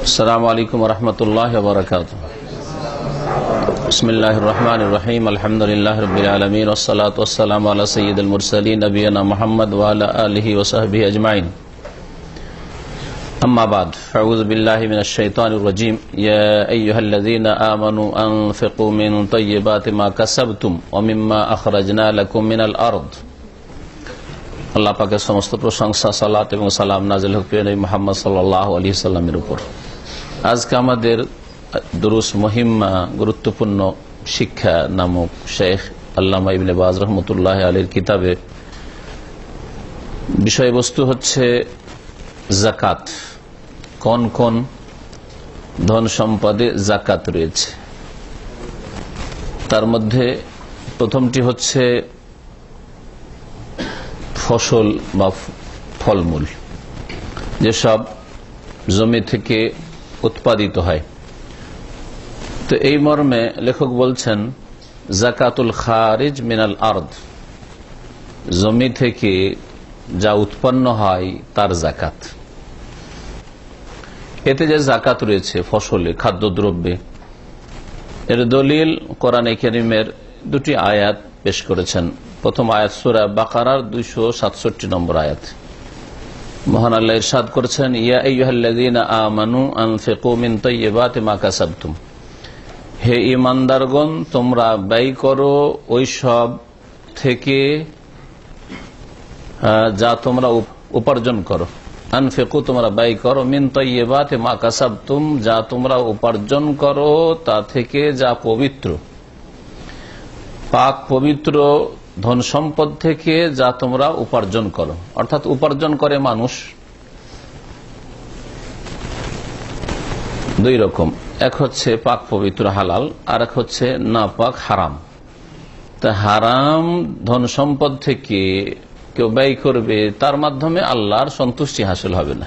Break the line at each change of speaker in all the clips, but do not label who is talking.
আসসালামু আলাইকুম ওয়া রাহমাতুল্লাহি ওয়া বারাকাতুহু। বিসমিল্লাহির রহমানির রহিম। আলহামদুলিল্লাহি রাব্বিল আলামিন ওয়াস সালাতু ওয়াস সালামু আলা সাইয়্যিদিল মুরসালিন নবিয়িনা মুহাম্মদ ওয়া আলা আলিহি ওয়া সাহবিহি আজমাইন। আম্মা বাদ, আউযু বিল্লাহি মিনাশ শাইতানির রাজীম। ইয়া আইয়ুহাল্লাযীনা আমানু আনফিকু মিন তাইয়্যিবাতি মা কাসাবতুম ওয়া মিম্মা আখরাজনা লাকুম মিনাল আরদ। আল্লাহ পাকের সমস্ত প্রশংসা, সালাত এবং সালাম নাযিল হোক প্রিয় নবী মুহাম্মদ সাল্লাল্লাহু আলাইহি সাল্লামের উপর। আজকে আমাদের দুরুস মুহিম্মা, গুরুত্বপূর্ণ শিক্ষা নামক শেখ আল্লামা ইবনে বাজ রহমতুল্লাহ আলাইহির কিতাবে বিষয়বস্তু হচ্ছে যাকাত। কোন কোন ধন সম্পদে যাকাত রয়েছে, তার মধ্যে প্রথমটি হচ্ছে ফসল বা ফলমূল, যেসব জমি থেকে উৎপাদিত হয়। তো এই মর্মে লেখক বলছেন যাকাতুল খারিজ মিনাল আরদ, জমি থেকে যা উৎপন্ন হয় তার যাকাত। এতে যে যাকাত রয়েছে ফসলে, খাদ্যদ্রব্যে, এর দলিল কোরআনে কারীমের দুটি আয়াত পেশ করেছেন। প্রথম আয়াত সূরা বাকারার 267 নম্বর আয়াত। মহান আল্লাহ ইরশাদ করেছেন, ইয়া আইয়ুহাল্লাযীনা আমানু আনফিকু মিন তাইয়্যিবাতি মা কাসাবতুম, হে ঈমানদারগণ তোমরা ব্যয় করো ওই সব থেকে যা তোমরা উপার্জন করো। আনফিকু তোমরা ব্যয় করো, মিন তাইয়্যিবাতি মা কাসাবতুম যা তোমরা উপার্জন করো তা থেকে যা পবিত্র, পাক পবিত্র ধন সম্পদ থেকে যা তোমরা উপার্জন করো। অর্থাৎ উপার্জন করে মানুষ দুই রকম, এক হচ্ছে পাক পবিত্র হালাল, আর এক হচ্ছে নাপাক হারাম। তা হারাম ধন সম্পদ থেকে কেউ ব্যয় করবে, তার মাধ্যমে আল্লাহর সন্তুষ্টি হাসিল হবে না,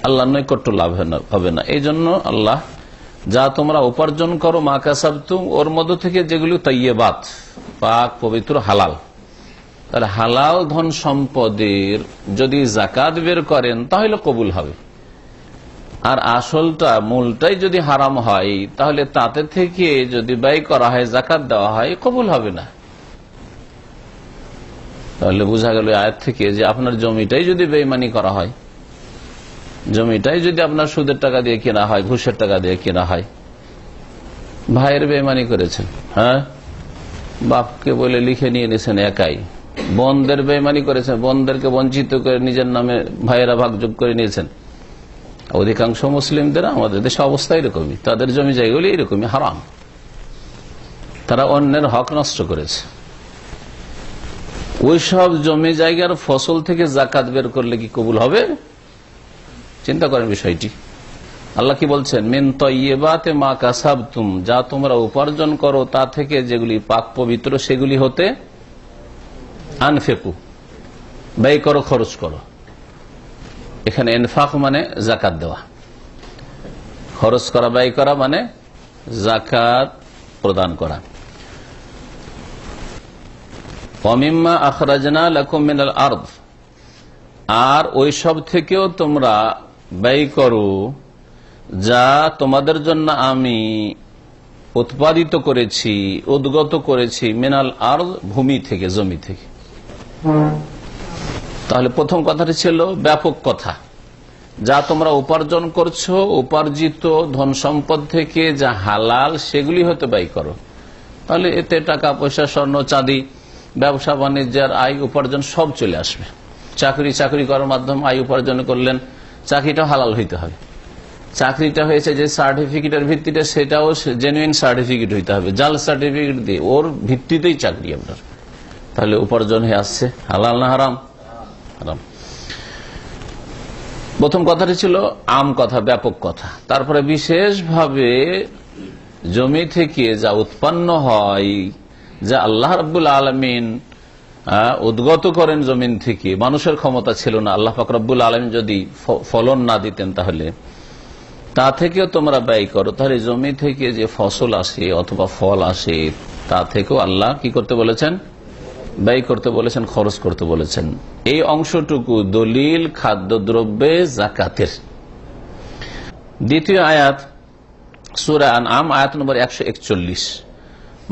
আল্লাহর নৈকট্য লাভ হবে না। এই জন্য আল্লাহ যা তোমরা উপার্জন করো মা কাসাবতুম, ওর মধ্য থেকে যেগুলি তাইয়্যিবাত, পাক পবিত্র হালাল, তাহলে হালাল ধন সম্পদের যদি যাকাত বের করেন তাহলে কবুল হবে। আর আসলটা, মূলটাই যদি হারাম হয় তাহলে তাতে থেকে যদি ব্যয় করা হয়, যাকাত দেওয়া হয়, কবুল হবে না। তাহলে বোঝা গেল আয়াত থেকে যে আপনার জমিটাই যদি বেইমানি করা হয়, জমিটাই যদি আপনার সুদের টাকা দিয়ে কেনা হয়, ঘুষের টাকা দিয়ে কেনা হয়, ভাইয়ের বেইমানি করেছেন, হ্যাঁ, বাপকে বলে লিখে নিয়ে নিয়েছেন একাই, বোনদের বেইমানি করেছেন, বোনদেরকে বঞ্চিত করে নিজের নামে ভাইয়েরা ভাগযোগ করে নিয়েছেন। অধিকাংশ মুসলিমদের আমাদের দেশে অবস্থা এরকমই, তাদের জমি জায়গাগুলি এরকমই হারাম, তারা অন্যের হক নষ্ট করেছে। ওই সব জমি জায়গার ফসল থেকে যাকাত বের করলে কি কবুল হবে? চিন্তা করেন বিষয়টি। আল্লাহ কি বলছেন, মিন তাইয়্যিবাতি মা কাসাবতুম যা তোমরা উপার্জন করো তা থেকে যেগুলি পাক পবিত্র সেগুলি হতে আনফিকু ব্যয় করো, খরচ করো। এখানে ইনফাক মানে যাকাত দেওয়া, খরচ করা, ব্যয় করা মানে যাকাত প্রদান করা। ওয়া মিম্মা আখরাজনা লাকুম মিনাল আরদ, আর ওই সব থেকেও তোমরা ব্যয় করো যা তোমাদের জন্য আমি উৎপাদিত করেছি, উদ্গত করেছি, মিনাল আরদ ভূমি থেকে, জমি থেকে। তাহলে প্রথম কথাটি ছিল ব্যাপক কথা, যা তোমরা উপার্জন করছো, উপার্জিত ধন সম্পদ থেকে যা হালাল সেগুলি হতে ব্যয় করো। তাহলে এতে টাকা পয়সা, স্বর্ণ চাঁদি, ব্যবসা বাণিজ্যের আয় উপার্জন সব চলে আসবে। চাকরি করার মাধ্যমে আয় উপার্জন করলেন, চাকরিটা হালাল হইতে হবে। চাকরিটা হয়েছে যে সার্টিফিকেটের ভিত্তিতে, সেটাও জেনুইন সার্টিফিকেট হইতে হবে। জাল সার্টিফিকেট দিয়ে ওর ভিত্তিতেই চাকরি আপনার, তাহলে উপার্জন হয়ে আসছে। হালাল না হারাম? হারাম। প্রথম কথাটি ছিল আম কথা, ব্যাপক কথা। তারপরে বিশেষভাবে জমি থেকে যা উৎপন্ন হয়, যা আল্লাহ রাব্বুল আলামিন উদ্গত করেন জমিন থেকে, মানুষের ক্ষমতা ছিল না, আল্লাহ পাক রব্বুল আলামিন যদি ফলন না দিতেন তাহলে তা থেকেও তোমরা ব্যয় করো। তাহলে জমি থেকে যে ফসল আসে অথবা ফল আসে তা থেকেও আল্লাহ কি করতে বলেছেন? ব্যয় করতে বলেছেন, খরচ করতে বলেছেন। এই অংশটুকু দলিল খাদ্যদ্রব্যে যাকাতের। দ্বিতীয় আয়াত সূরা আনআম আয়াত নম্বর 141।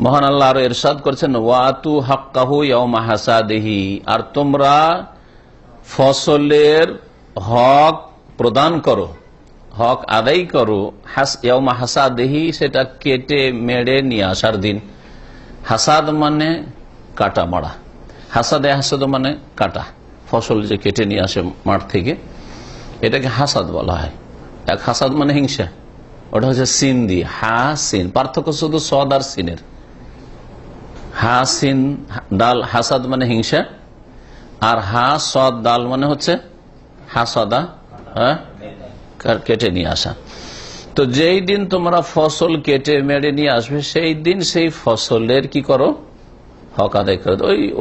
মহান আল্লাহ আরো ইরশাদ করেছেন, ওয়াতু হাক্কাহু ইয়াওমা হাসাদিহি, আর তোমরা ফসলের হক প্রদান করো, হক আদায় করো ইয়াওমা হাসাদিহি, সেটা কেটে মেড়ে নিয়ে আসার দিন। হাসাদ মানে কাটা মারা, হাসাদে হাসাদ মানে কাটা, ফসল যে কেটে নিয়ে আসে মাঠ থেকে, এটাকে হাসাদ বলা হয়। এক হাসাদ মানে হিংসা, ওটা হচ্ছে সিন দিয়ে, হা সিন, পার্থক্য শুধু সদ আর সিনের। হা সিন দাল হাসাদ মানে হিংসা, আর হা সদ দাল মানে হচ্ছে হাসাদা, কেটে নিয়ে আসা। তো যেই দিন তোমরা ফসল কেটে মেড়ে নিয়ে আসবে, সেই দিন সেই ফসলের কি করো, হক আদায় করে।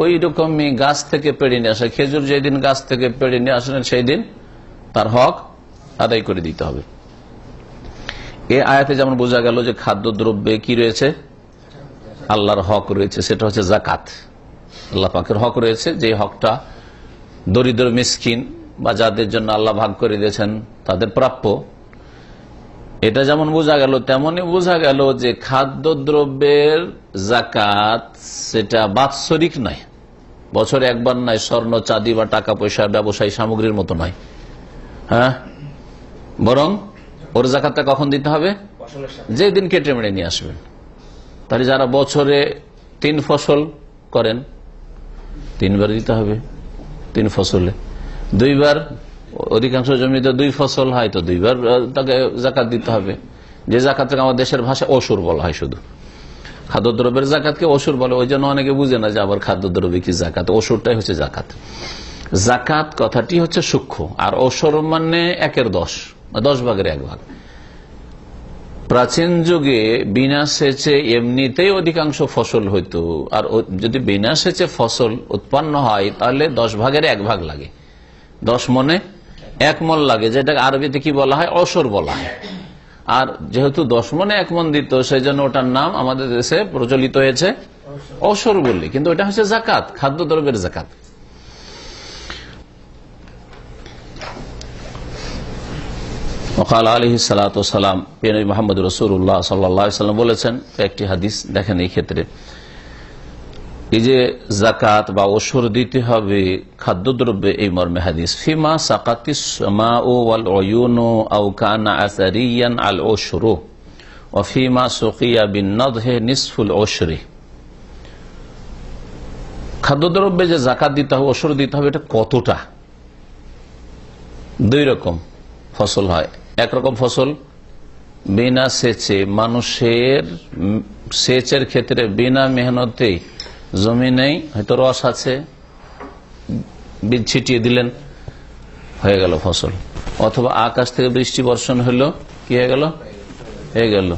ওই রকমই গাছ থেকে পেড়ে নিয়ে আসা, খেজুর যেদিন গাছ থেকে পেড়ে নিয়ে আসলেন, সেই দিন তার হক আদায় করে দিতে হবে। এই আয়াতে যেমন বোঝা গেল যে খাদ্যদ্রব্যে কি রয়েছে, আল্লাহর হক রয়েছে, সেটা হচ্ছে যাকাত। আল্লাহ পাকের হক রয়েছে, যে হকটা দরিদ্র মিসকিন বা যাদের জন্য আল্লাহ ভাগ করে দিয়েছেন তাদের প্রাপ্য। এটা যেমন বোঝা গেল, তেমনই বোঝা গেল যে খাদ্যদ্রব্যের যাকাত সেটা বাৎসরিক নয়, বছরে একবার নয়, স্বর্ণ চাঁদি বা টাকা পয়সা ব্যবসায়ী সামগ্রীর মতো নয়, হ্যাঁ, বরং ওর যাকাতটা কখন দিতে হবে, যেদিন কেটে মেড়ে নিয়ে আসবেন। তাহলে যারা বছরে 3 ফসল করেন, 3 বার দিতে হবে, 3 ফসলে 2 বার, অধিকাংশ জমিতে 2 ফসল হয়, তো 2 বার তাকে যাকাত দিতে হবে। যে যাকাতকে আমাদের দেশের ভাষায় অসুর বলা হয়, শুধু খাদ্যদ্রব্যের যাকাতকে অসুর বলে, ওই জন্য অনেকে বুঝে না যে আবার খাদ্যদ্রব্য কি যাকাত। অসুরটাই হচ্ছে যাকাত। যাকাত কথাটি হচ্ছে সূক্ষ্ম, আর অসুর মানে 1/10, 10 ভাগের 1 ভাগ। প্রাচীন যুগে বিনা সেচে এমনিতেই অধিকাংশ ফসল হইতো, আর যদি বিনা সেচে ফসল উৎপন্ন হয় তাহলে 10 ভাগের 1 ভাগ লাগে, 10 মনে 1 মণ লাগে, যেটা আরবিতে কি বলা হয়, অসর বলা হয়। আর যেহেতু 10 মনে 1 মণ দিত, সেই জন্য ওটার নাম আমাদের দেশে প্রচলিত হয়েছে অসর বলে, কিন্তু এটা হচ্ছে যাকাত, খাদ্যদ্রব্যের যাকাত। ওয়াকাল আলাইহিস সালাতু ওয়াসসালাম, নবী মুহাম্মদ রাসূলুল্লাহ সাল্লাল্লাহু আলাইহি ওয়াসাল্লাম বলেছেন একটি হাদিস, দেখেন এই ক্ষেত্রে এই যে যাকাত বা ওশর দিতে হবে খাদ্যদ্রব্যে, এই মর্মে হাদিস, ফিমা সাকাতিস সামাউ ওয়াল উয়ুনু আও কানা আসারিয়ান আল উশরু ওয়া ফিমা সুকিয়া বিন নাদহি নিসফুল উশরি। খাদ্যদ্রব্যে যে যাকাত দিতে হবে, ওশর দিতে হবে, এটা কতটা? 2 রকম ফসল হয়। একরকম ফসল বিনা সেচে, মানুষের সেচের ক্ষেত্রে বিনা মেহনতে, জমিনেই হয়তো রস আছে, বীজ ছিটিয়ে দিলেন, হয়ে গেল ফসল। অথবা আকাশ থেকে বৃষ্টি বর্ষণ হলো, কি হয়ে গেল, হয়ে গেল।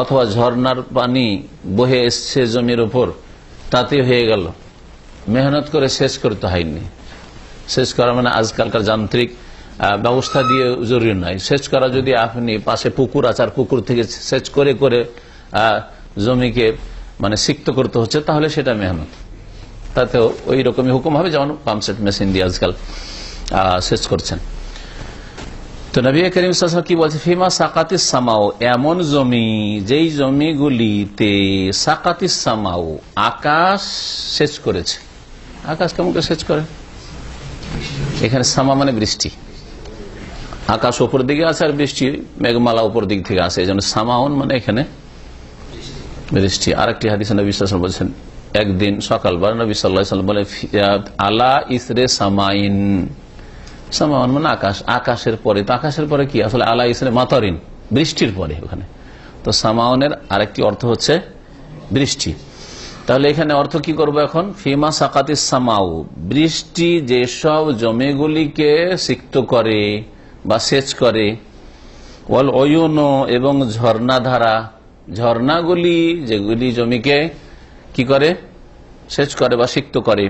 অথবা ঝর্ণার পানি বহে এসছে জমির উপর, তাতে হয়ে গেল, মেহনত করে সেচ করতে হয়নি। সেচ করা মানে আজকালকার যান্ত্রিক ব্যবস্থা দিয়ে জরুরি নয়। সেচ করা যদি আপনি পাশে পুকুর আছে, আর পুকুর থেকে সেচ করে করে জমিকে মানে সিক্ত করতে হচ্ছে, তাহলে সেটা মেহনত, তাতেও ওই রকমই হুকুম হবে, যেমন পাম্পসেট মেশিন দিয়ে আজকাল সেচ করছেন। তো নবী করিম সাল্লাল্লাহু আলাইহি ওয়াসাল্লাম কি বলছে, ফিমা সাকাতিস সামাও, এমন জমি যেই জমিগুলিতে সাকাতিস সামাও, আকাশ সেচ করেছে। আকাশ কেমন করে সেচ করে? এখানে সামা মানে বৃষ্টি, আকাশ উপর দিকে আছে আর বৃষ্টি মেঘমালা উপর দিক থেকে আসে, এই জন্য সামাউন মানে এখানে বৃষ্টি। আরেকটি হাদিসে নবী সাল্লাল্লাহু আলাইহি ওয়াসাল্লাম বলছেন, একদিন সকালবেলা নবী সাল্লাল্লাহু আলাইহি ওয়াসাল্লাম বলে, আলা ইসরে সামাইন, সামাউন মানে আকাশ, আকাশের পরে। তো আকাশের পরে কি আসলে আলা ইসরে মাতারিন, বৃষ্টির পরে ওখানে। তো সামাউনের আরেকটি অর্থ হচ্ছে বৃষ্টি। তাহলে এখানে অর্থ কি করবো এখন, ফিমা সাকাতিস সামাউ, বৃষ্টি যেসব জমিগুলিকে সিক্ত করে বা সেচ করে, ওয়াল উয়ুন, এবং ঝর্ণাধারা, ঝর্ণাগুলি যেগুলি জমিকে কি করে, সেচ করে বা সিক্ত করে।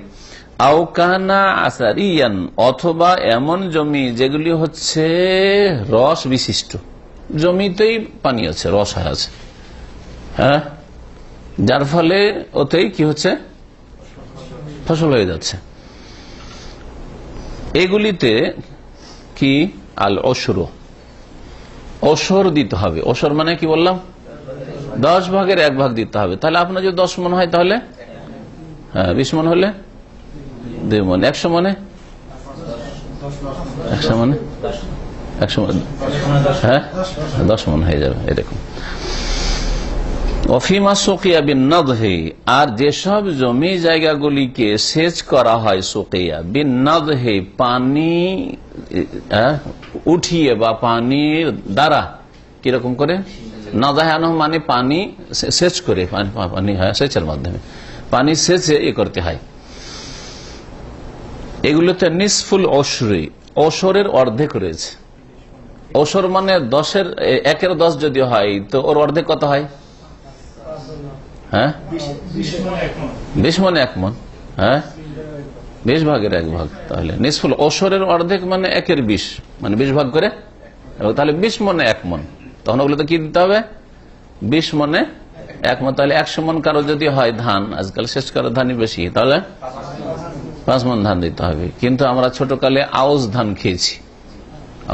আও কানা আসারিয়ান, অথবা এমন জমি যেগুলি হচ্ছে রস বিশিষ্ট, জমিতেই পানি আছে, রস আছে, হ্যাঁ, যার ফলে ওতেই কি হচ্ছে, ফসল হয়ে যাচ্ছে। এগুলিতে কি আল অসুর, ওসর দিতে হবে। ওসর মানে কি বললাম, 10 ভাগের 1 ভাগ দিতে হবে। তাহলে আপনার যদি 10 মন হয় তাহলে 20 মন হলে 2 মন, 100 মনে 100 মনে 100 মন, হ্যাঁ 10 মন হয়ে যাবে এরকম। অফিমা সুকিয়া বিন নাদহি, আর যেসব জমি জায়গাগুলিকে সেচ করা হয়, সুকিয়া বিন নাদহি পানি উঠিয়ে বা পানির দ্বারা, কিরকম করে, নাদাহানো মানে পানি সেচ করে, পানি সেচের মাধ্যমে পানি সেচে করতে হয়। এগুলোতে নিসফুল ওশরি, ওশরের অর্ধেক রয়েছে। ওশর মানে 1/10 যদি হয় তো ওর অর্ধেক কত হয়, 20 মনে 1 মন, 20 ভাগের 1 ভাগ। তাহলে নিসফুল ওশরের অর্ধেক মানে 1/20, মানে 20 ভাগ করে, তাহলে 20 মনে 1 মন। তখন ওগুলো তো কি দিতে হবে, 20 মনে 1 মন। তাহলে 100 মন কারো যদি হয় ধান, আজকাল শেষ করার ধানই বেশি, তাহলে 5 মন ধান দিতে হবে। কিন্তু আমরা ছোটকালে আউশ ধান খেয়েছি।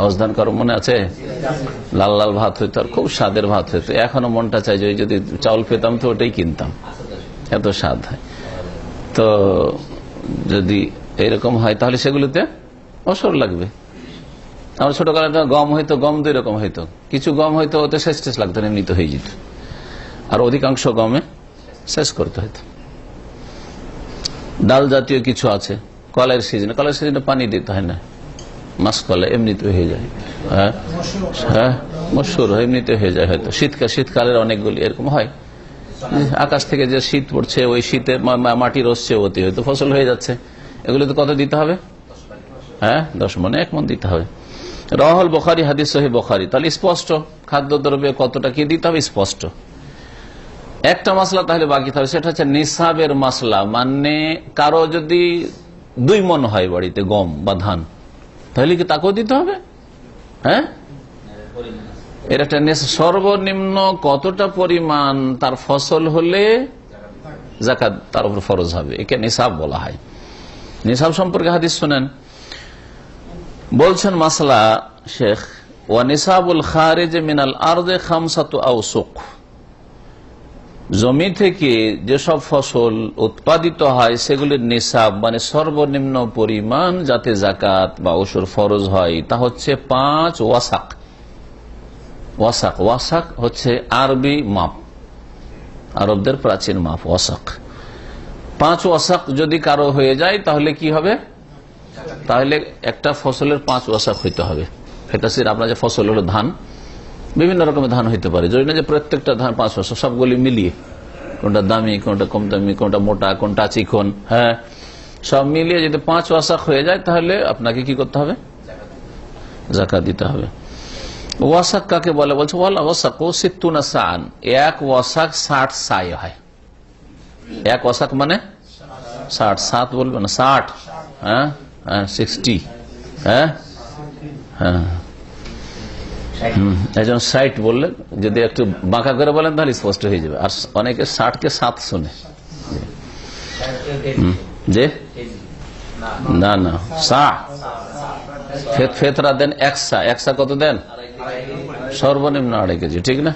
আউশ ধান কারো মনে আছে, লাল লাল ভাত হইতো, আর খুব স্বাদের ভাত হইতো। এখনো মনটা চাই যে যদি চাউল পেতাম তো ওটাই কিনতাম, এত স্বাদ হয়। তো যদি এরকম হয় তাহলে সেগুলোতে অসর লাগবে। আমার ছোটকালে গম হইতো, গম 2 রকম হইতো, কিছু গম হইতো ওতে শেষ টেস লাগতো, এমনিতে হয়ে যেত, আর অধিকাংশ গমে শেষ করতে হইতো। ডাল জাতীয় কিছু আছে, কলের সিজনে, কলের সিজনে পানি দিতে হয় না, মাসকলা এমনিতে হয়ে যায়, মসুর এমনিতে হয়ে যায়। হয়তো শীতকালের অনেকগুলি এরকম হয়, আকাশ থেকে যে শীত পড়ছে ওই শীতে মাটি রসছে, ওতে হয়তো ফসল হয়ে যাচ্ছে। এগুলোতে কত দিতে হবে, 10 মনে 1 মন দিতে হবে। রাহুল বুখারী, হাদিস সহিহ বুখারী। তাহলে স্পষ্ট খাদ্যদ্রব্যে কতটা কি দিতে হবে স্পষ্ট। একটা মাসলা তাহলে বাকি থাকবে, সেটা হচ্ছে নিসাবের মাসলা। মানে কারো যদি 2 মন হয় বাড়িতে গম বা ধান, তাহলে কি তাকেও দিতে হবে? এর একটা সর্বনিম্ন কতটা পরিমাণ তার ফসল হলে যাকাত তার উপর ফরজ হবে, একে নিসাব বলা হয়। নিসাব সম্পর্কে হাদিস শুনেন, বলছেন মাসলা শেখ, ওয়া নিসাবুল খারিজ মিনাল আরদে 5 আওসুক। জমি থেকে যেসব ফসল উৎপাদিত হয় সেগুলির নিসাব মানে সর্বনিম্ন পরিমাণ যাতে যাকাত বা ওসর ফরজ হয় তা হচ্ছে 5 ওয়াসাক। ওয়াসাক, ওয়াসাক হচ্ছে আরবি মাপ, আরবদের প্রাচীন মাপ ওয়াসাক। 5 ওয়াসাক যদি কারো হয়ে যায় তাহলে কি হবে, তাহলে একটা ফসলের 5 ওয়াসাক হইতে হবে। ফেকাসির আপনার যে ফসল হলো ধান, বিভিন্ন রকমের ধান হইতে পারে, যদি না যে প্রত্যেকটা ধান 5 ওয়াসাক, সবগুলি মিলিয়ে, কোনটা দামি, কোনটা কম দামি, কোনটা মোটা, কোনটা চিকন, সব মিলিয়ে যদি 5 ওয়াসাক হয়ে যায় তাহলে আপনাকে কি করতে হবে, যাকাত দিতে হবে। ওয়াসাক কাকে বলে, বলছে ওয়াসাক 60 সাআন, 1 ওয়াসাক 60 সাই হয়। 1 ওয়াসাক মানে 60, 7 বলবে না, 60, 60, একজন 60 বললেন, যদি একটু বাঁকা করে বলেন তাহলে স্পষ্ট হয়ে যাবে। আর অনেকে 60 কে 7 শুনে, যে না না সা ফেতরা দেন 1 সা, 1 সা কত দেন, সর্বনিম্ন 2.5 কেজি, ঠিক না?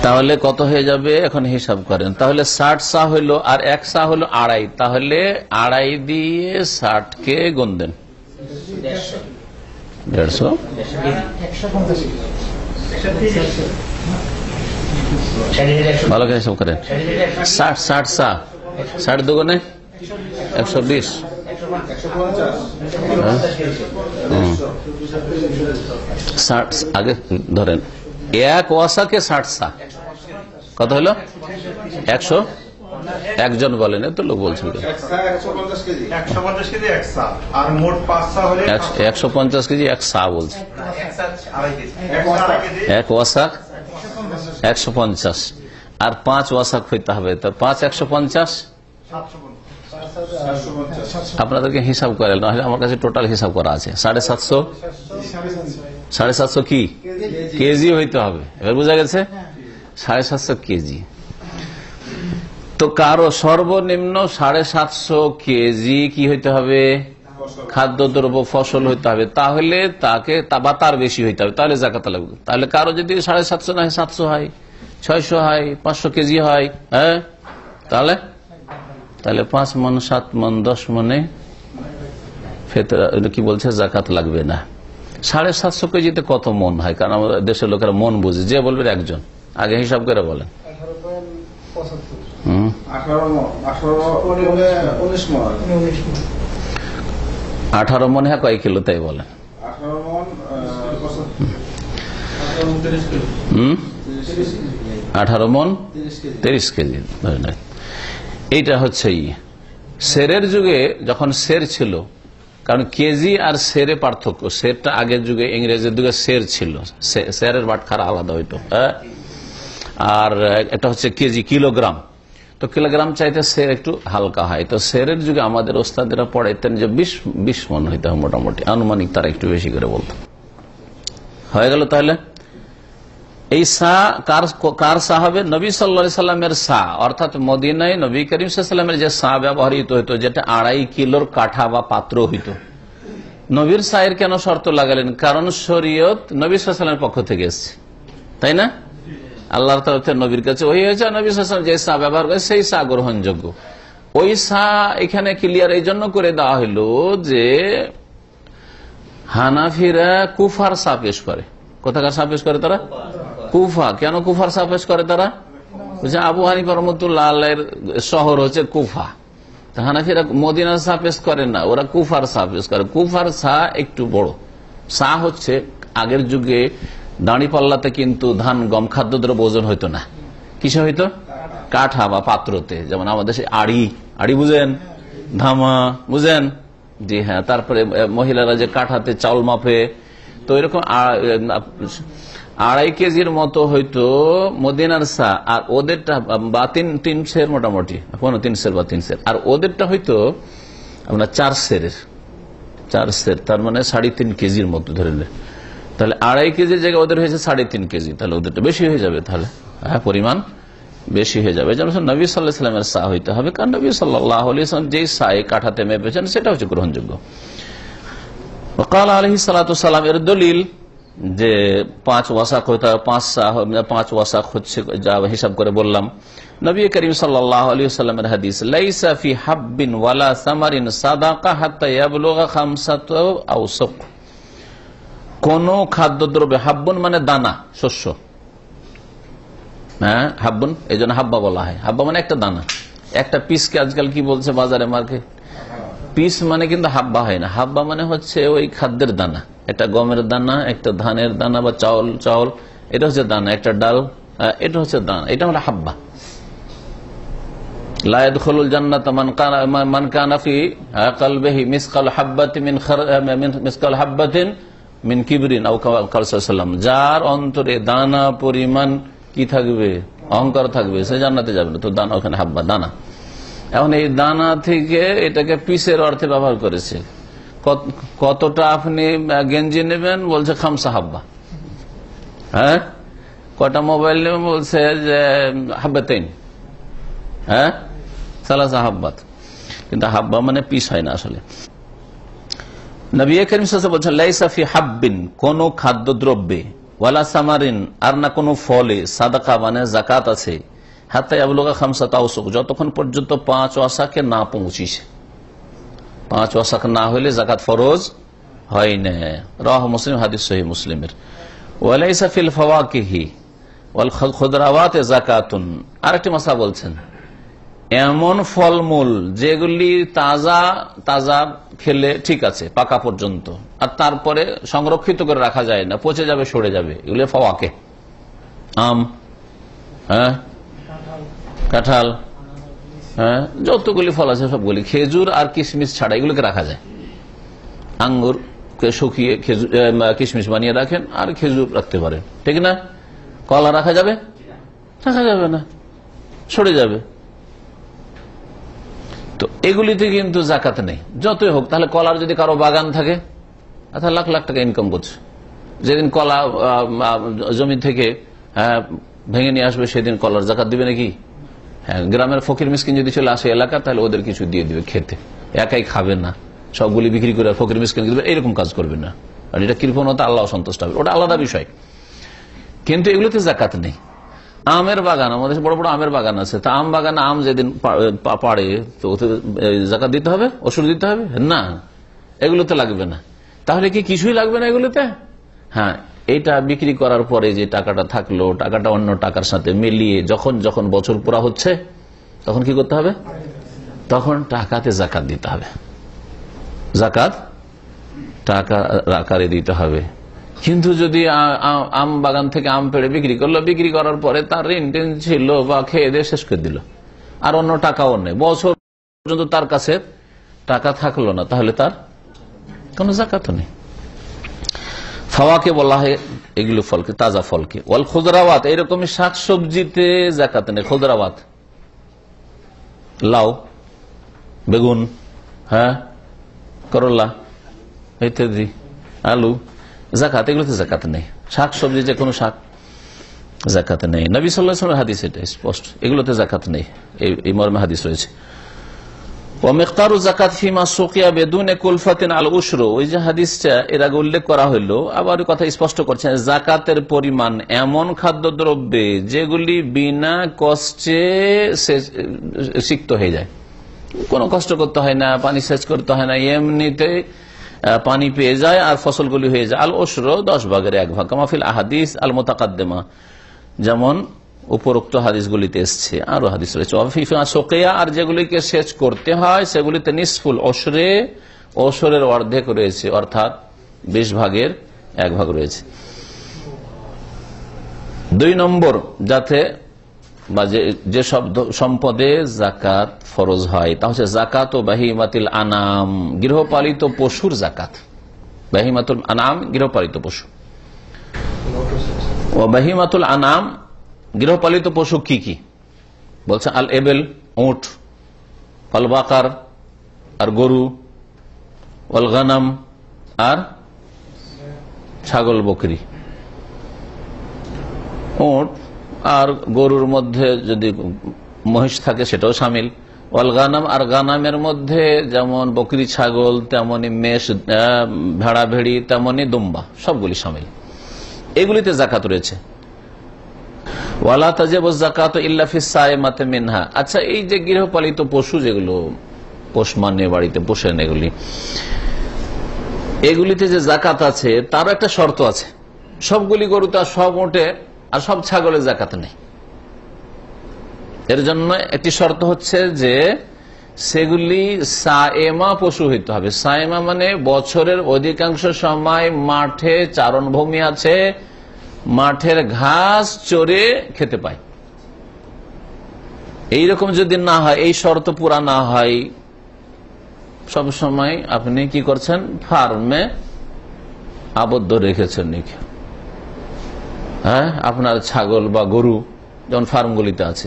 তাহলে কত হয়ে যাবে এখন হিসাব করেন। তাহলে 60 সা হইলো আর 1 সা হলো 2.5, তাহলে 2.5 দিয়ে 60 কে গুণ দেন, 150, ভালো করে হিসাব করেন। 60 সা, 60 দুগুণে 120, আগে ধরেন 1 ওয়াসাকে 60 সা, কত হলো 100, একজন বলেন, এত লোক বলছেন 150 কেজি 1 সা বলছে, 1 ওয়াসাক 150 আর 5 ওয়াসাক হইতে হবে, তো 5 150, আপনাদেরকে হিসাব করে নাহলে আমার কাছে টোটাল হিসাব করা আছে 750, 750 কি কেজি হইতে হবে। এবার বোঝা গেছে 750 কেজি। তো কারো সর্বনিম্ন 750 কেজি কি হইতে হবে, খাদ্যদ্রব্য ফসল হইতে হবে, তাহলে তাকে বা তার বেশি হইতে হবে, তাহলে জাকাত লাগবে। তাহলে কারো যদি 750 না হয়, 700 হয়, 600 হয়, 500 কেজি হয়, হ্যাঁ, তাহলে 5 মন, 7 মন, 10 মনে কি বলছে জাকাত লাগবে না। 750 কেজিতে কত মন হয়? কারণ আমাদের দেশের লোকেরা মন বুঝে, যে বলবে একজন আগে হিসাব করে বলেন। 18 মন হ্যাঁ, কয় কিলো তাই বলেন? 18 মন 30 কেজি। এইটা হচ্ছে সেরের যুগে, যখন সের ছিল, কারণ কেজি আর সেরে পার্থক্য। সেরটা আগের যুগে, ইংরেজের যুগে সের ছিল, সেরের বাটখারা আলাদা হইতো, আর এটা হচ্ছে কেজি, কিলোগ্রাম। তো কিলোগ্রাম চাইতে সের একটু হালকা হয়। তো সেরের যুগে আমাদের ওস্তাদেরা পড়াইতেন যে 20 মন হইতে হবে মোটামুটি, আনুমানিক তারা একটু বেশি করে বলতো। হয়ে গেল। তাহলে এই সা কার সা হবে? নবী সাল্লাল্লাহু আলাইহি সাল্লামের সা, অর্থাৎ মদিনায় নবী করিম সাল্লাল্লাহু আলাইহি ওয়াসাল্লামের যে সা ব্যবহৃত হইতো, যেটা 2.5 কিলোর কাঠা বা পাত্র হইতো। নবীর সায়ের কেন শর্ত লাগালেন? কারণ শরীয়ত নবী সাল্লাল্লাহু আলাইহি ওয়াসাল্লামের পক্ষ থেকে এসেছে, তাই না? আল্লাহর তরফ থেকে নবীর কাছে ওই হয়েছে, নবী সাল্লাল্লাহু আলাইহি ওয়াসাল্লাম যে সা ব্যবহার করে সেই সা গ্রহণযোগ্য। ওই সা এখানে ক্লিয়ার এই জন্য করে দেওয়া হইল যে হানাফিরা কুফার সা পেশ করে। কোথাকার সা পেশ করে তারা? কুফা। কেন কুফার সা পেশ করে তারা? বুঝছে, আবু হানিফা রাহমাতুল্লাহ আলাইহির শহর হচ্ছে কুফা। হানাফিরা মদিনার সা পেশ করে না, ওরা কুফার সা পেশ করে। কুফার সা একটু বড়। সা হচ্ছে আগের যুগে দাঁড়ি পাল্লাতে কিন্তু ধান, গম, খাদ্যদ্রব্য ওজন হইতো না। কিসে হইতো? কাঠা বা পাত্রতে। যেমন আমাদের আড়ি বুঝেন, ধামা বুঝেন, জি হ্যাঁ। তারপরে মহিলারা যে কাঠাতে চাউল মাপে, তো এরকম 2.5 কেজির মতো হয়তো মদিনার সা। আর ওদেরটা বা 3 সের মোটামুটি, 3 সের বা 3 সের। আর ওদেরটা হয়তো আপনার 4 সেরের, তার মানে 3.5 কেজির মতো ধরে। তাহলে 2.5 কেজির জায়গায় ওদের হয়েছে 3.5 কেজি, তাহলে ওদেরটা বেশি হয়ে যাবে, তাহলে হ্যাঁ পরিমাণ বেশি হয়ে যাবে। যেমন নবী সাল্লাল্লাহু আলাইহি ওয়াসাল্লামের সা হইতে হবে, কারণ নবী সাল্লাল্লাহু আলাইহি ওয়াসাল্লাম যেই সায়ে কাঠাতে মেপেছেন সেটা হচ্ছে গ্রহণযোগ্য। ওয়াকাল আলাইহিস সালাতু ওয়াস সালাম, এর দলিল যে 5 ওয়াসাক হইতে হবে, 5 ওয়াসাক হচ্ছে যা হিসাব করে বললাম। নবী করিম সাল্লাল্লাহু আলাইহি ওয়াসাল্লামের হাদিস, লাইসা ফি হাব্বিন ওয়ালা সামারিন সাদাকা হাত্তা ইয়াবলুগা 5 আওসাক। কোন খাদ্যদ্রব্যে, হাব্বুন মানে দানা, শস্য, হ্যাঁ হাব্বুন, এই জন্য হাব্বা বলা হয়। হাব্বা মানে একটা দানা, একটা পিসকে আজকাল কি বলছে বাজারে মার্কেট, পিস মানে কিন্তু হাব্বা হয় না। হাব্বা মানে হচ্ছে ওই খাদ্যের দানা, একটা গমের দানা, একটা ধানের দানা বা চাউল, এটা হচ্ছে দানা। একটা ডাল, এটা হচ্ছে দানা, এটা হলো হাব্বা। লা ইয়াদখুলুল জান্নাতা মান কানা ফি কলবিহি মিসকাল হাব্বাতিন মিন কিবরিন আও কামা ক্বালা সাল্লাল্লাহু আলাইহি ওয়াসাল্লাম। যার অন্তরে দানা পরিমাণ কি থাকবে, অহংকার থাকবে, সে জান্নাতে যাবে না। তো দানা ওখানে হাব্বা, দানা। এখন এই দানা থেকে এটাকে পিসের অর্থে ব্যবহার করেছে। কতটা আপনি গেঞ্জি নেবেন, বলছে 5 হাব্বা। হ্যাঁ, কটা মোবাইল নেবেন, বলছে যে হাব্বাতাইন, হ্যাঁ 3 হাব্বাত। কিন্তু হাব্বা মানে পিস হয় না আসলে। নবী করিম সাল্লাল্লাহু আলাইহি ওয়াসাল্লাম বলছেন, লাইসা ফি হাব্বিন, কোন খাদ্যদ্রব্যে, ওয়ালা সামারিন, আর না কোন ফলে, সাদাকা মানে যাকাত আছে, হাত্তা ইয়াবলুগা 5 আওসাক, যতক্ষণ পর্যন্ত 5 ওয়াসাকে না পৌঁছিছে। 5 ওয়াসাক না হইলে যাকাত ফরজ হয় না। রাওয়াহু মুসলিম, হাদিস সহিহ মুসলিমের। ওয়ালাইসা ফিল ফাওয়াকিহি ওয়াল খুদরাওয়াতি যাকাতুন। আরেকটি মাসলা বলছেন, এমন ফলমূল যেগুলি তাজা খেলে ঠিক আছে পাকা পর্যন্ত, আর তারপরে সংরক্ষিত করে রাখা যায় না, পচে যাবে, সরে যাবে, এগুলি ফাওয়াকে। আম, হ্যাঁ, কাঁঠাল, হ্যাঁ, যতগুলি ফল আছে সবগুলি, খেজুর আর কিশমিশ ছাড়া এগুলোকে রাখা যায়। আঙ্গুরকে শুকিয়ে কিশমিশ বানিয়ে রাখেন, আর খেজুর রাখতে পারেন, ঠিক না? কলা রাখা যাবে? রাখা যাবে না, সরে যাবে। তো এগুলিতে কিন্তু জাকাত নেই, যতই হোক। তাহলে কলার যদি কারো বাগান থাকে, আচ্ছা লাখ লাখ টাকা ইনকাম করছে, যেদিন কলা জমি থেকে ভেঙে নিয়ে আসবে সেদিন কলার জাকাত দিবে নাকি? হ্যাঁ, গ্রামের ফকির মিসকিন যদি চলে আসে এলাকা, তাহলে ওদের কিছু দিয়ে দিবে খেতে, একাই খাবে না, সবগুলি বিক্রি করে ফকির মিসকিন দিবেন, এরকম কাজ করবেন না, কারণ এটা কৃপণতা, আল্লাহ সন্তুষ্ট হবে, ওটা আলাদা বিষয়। কিন্তু এগুলোতে জাকাত নেই। আমের বাগান, আমাদের বড় বড় আমের বাগান আছে, তা আম বাগানে আম যেদিন পাড়ে তো ওতে জাকাত দিতে হবে, ওষুধ দিতে হবে না, এগুলোতে লাগবে না। তাহলে কি কিছুই লাগবে না এগুলোতে? হ্যাঁ, এইটা বিক্রি করার পরে যে টাকাটা থাকলো, টাকাটা অন্য টাকার সাথে মিলিয়ে যখন যখন বছর পুরা হচ্ছে তখন কি করতে হবে? তখন টাকাতে জাকাত দিতে হবে, জাকাত টাকা আকারে দিতে হবে। কিন্তু যদি আম বাগান থেকে আম পেড়ে বিক্রি করলো, বিক্রি করার পরে তার ঋণ টিন ছিল বা খেয়ে দিয়ে শেষ করে দিল, আর অন্য টাকাও নেই, বছর পর্যন্ত তার কাছে টাকা থাকলো না, তাহলে তার কোন জাকাত নেই। ফাওয়াকে বলা হয় এগুলো ফলকে, তাজা ফলকে। ওয়াল খুদরাওয়াত, এইরকমই শাকসবজিতে জাকাত নেই। খুদরাওয়াত, লাউ, বেগুন, হ্যাঁ, করলা ইত্যাদি, আলু, জাকাত, এগুলোতে জাকাত নেই। শাকসবজি যে কোনো শাক, জাকাত নেই। নবী সাল্লাল্লাহু আলাইহি ওয়াসাল্লাম হাদিস এটা স্পষ্ট, এগুলোতে জাকাত নেই, এই মর্মে হাদিস রয়েছে। ওই যে হাদিসটা এর আগে উল্লেখ করা হইল, আবার কথা স্পষ্ট করছেন, জাকাতের পরিমাণ এমন খাদ্যদ্রব্যে যেগুলি বিনা কষ্টে সিক্ত হয়ে যায়, কোনো কষ্ট করতে হয় না, পানি সেচ করতে হয় না, এমনিতে পানি পেয়ে যায় আর ফসলগুলি হয়ে যায়। আল উশর 10 ভাগের 1 ভাগ, কামাফিল আহাদিস আল মুতাকাদ্দিমা, যেমন উপরোক্ত হাদিসগুলিতে এসছে, আরো হাদিস রয়েছে। আর যেগুলিকে সেচ করতে হয় সেগুলিতে নিসফুল ওশরে, ওশরের অর্ধেক রয়েছে, অর্থাৎ 20 ভাগের 1 ভাগ রয়েছে। 2 নম্বর, যাতে বা যে সব সম্পদে জাকাত ফরজ হয় তা হচ্ছে জাকাত ও বাহিমাতুল আনাম, গৃহপালিত পশুর জাকাত। বাহিমাতুল আনাম গৃহপালিত পশু, ও বাহিমাতুল আনাম গৃহপালিত পশু কি কি বলছে? আল এবেল, উট, আল বাকার আর গরু, আল গানাম আর ছাগল বকরি। উট আর গরুর মধ্যে যদি মহিষ থাকে সেটাও শামিল। ওয়াল গানাম, আর গানামের মধ্যে যেমন বকরি ছাগল, তেমনি মেষ, ভেড়া ভেড়ি, তেমনি দুম্বা, সবগুলি শামিল, এগুলিতে জাকাত রয়েছে। ওয়ালা তাজিবু যাকাত ইল্লা ফিস সাইমাতি মিনহা। আচ্ছা, এই যে গৃহপালিত পশু যেগুলো পোষ মানে বাড়িতে পোষেন, এগুলিতে যে জাকাত আছে তারও একটা শর্ত আছে। সবগুলি গরুতে আর সব উঠে আর সব ছাগলের জাকাত নেই। এর জন্য একটি শর্ত হচ্ছে যে সেগুলি সায়েমা পশু হইতে হবে। সায়েমা মানে বছরের অধিকাংশ সময় মাঠে চারণভূমি আছে, মাঠের ঘাস চড়ে খেতে পায়। এইরকম যদি না হয়, এই শর্ত পুরা না হয়, সব সময় আপনি কি করছেন? ফার্মে আবদ্ধ রেখেছেন নাকি, হ্যাঁ, আপনার ছাগল বা গরু যেমন ফার্মগুলিতে আছে,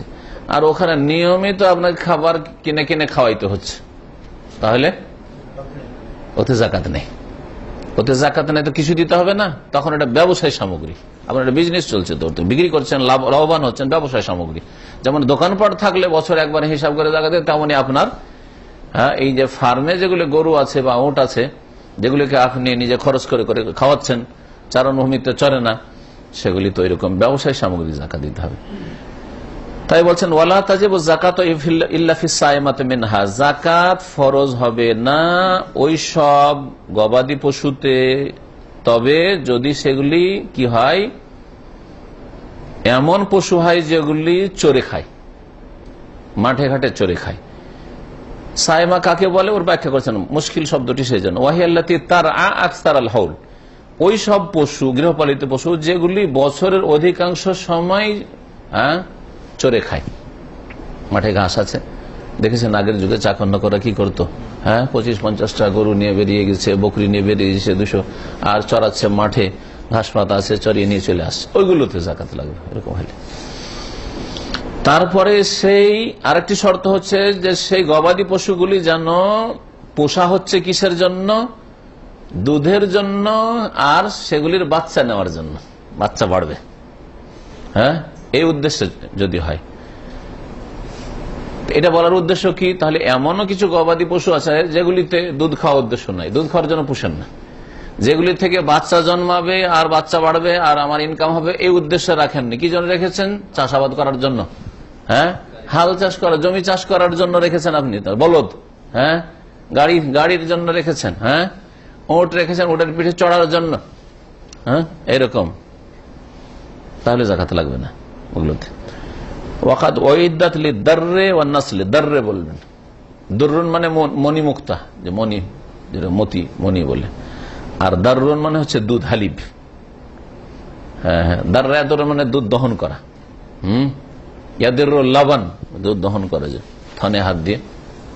আর ওখানে নিয়মিত আপনাকে খাবার কিনে কিনে খাওয়াইতে হচ্ছে, তাহলে ওতে জাকাত নেই। ওতে জাকাত নেই তো কিছু দিতে হবে না, তখন এটা ব্যবসায় সামগ্রী, আপনার একটা বিজনেস চলছে, তো বিক্রি করছেন, লাভবান হচ্ছেন, ব্যবসায় সামগ্রী। যেমন দোকানপাট থাকলে বছর একবার হিসাব করে জাকাত দেয়, তেমনই আপনার এই যে ফার্মে যেগুলো গরু আছে বা উট আছে, যেগুলিকে আপনি নিজে খরচ করে করে খাওয়াচ্ছেন, চারণভূমিতে চড়ে না, সেগুলি তো এরকম ব্যবসায় সামগ্রী জাকাত দিতে হবে। তাই বলছেন ওয়ালা তাজিবু যাকাতু ইল্লা ফিস সাইমাতি মিনহা, যাকাত ফরজ হবে না ওই সব গবাদি পশুতে, তবে যদি সেগুলি কি হয়, এমন পশু হয় যেগুলি চরে খায়, মাঠে ঘাটে চরে খায়। সাইমা কাকে বলে ওর ব্যাখ্যা করছেন, মুশকিল শব্দটি সেই জন্য, ওয়াহিয়াল্লাতী তারআ আকসার আল হাউল, ওই সব পশু, গৃহপালিত পশু যেগুলি বছরের অধিকাংশ সময় চরে খায়। মাঠে ঘাস আছে, দেখেছেন আগের যুগে চাকন্ন করা কি করতো, 25-50টা গরু নিয়ে বেরিয়ে গেছে, বকরি নিয়ে বেরিয়ে গেছে 200, আর চড়াচ্ছে মাঠে, ঘাস পাতা আছে, চড়িয়ে নিয়ে চলে আসছে, ওইগুলোতে জাকাত লাগবে। এরকম হলে তারপরে সেই আরেকটি শর্ত হচ্ছে যে সেই গবাদি পশুগুলি যেন পোষা হচ্ছে কিসের জন্য? দুধের জন্য আর সেগুলির বাচ্চা নেওয়ার জন্য, বাচ্চা বাড়বে, এই উদ্দেশ্যে যদি হয়, এটা বলার উদ্দেশ্য কি, তাহলে এমনও কিছু গবাদি পশু আছে যেগুলিতে দুধ খাওয়ার উদ্দেশ্য নাই, দুধ খাওয়ার জন্য পুষেন না, যেগুলি থেকে বাচ্চা জন্মাবে আর বাচ্চা বাড়বে আর আমার ইনকাম হবে এই উদ্দেশ্যে রাখেননি। কি জন্য রেখেছেন? চাষাবাদ করার জন্য। হ্যাঁ, হাল চাষ করা, জমি চাষ করার জন্য রেখেছেন আপনি। বলদ, হ্যাঁ, গাড়ির জন্য রেখেছেন। হ্যাঁ, ওট রেখেছেন ওটের পিঠে চড়ার জন্য। হ্যাঁ, এরকম, তাহলে জাকাত লাগবে না ওগুলোতে। ওয়াকাদ ওয়াইদাত লিদাররে ওয়ান নাসলি, দাররে বলবেন। দুররুন মানে মণিমুক্তা, যে মণি, যেটা মতি মণি বলে। আর দাররুন মানে হচ্ছে দুধ, হালিব। হ্যাঁ হ্যাঁ, দাররে মানে দুধ দহন করা। ইয়াদের লাবান, দুধ দহন করা, যে থনে হাত দিয়ে,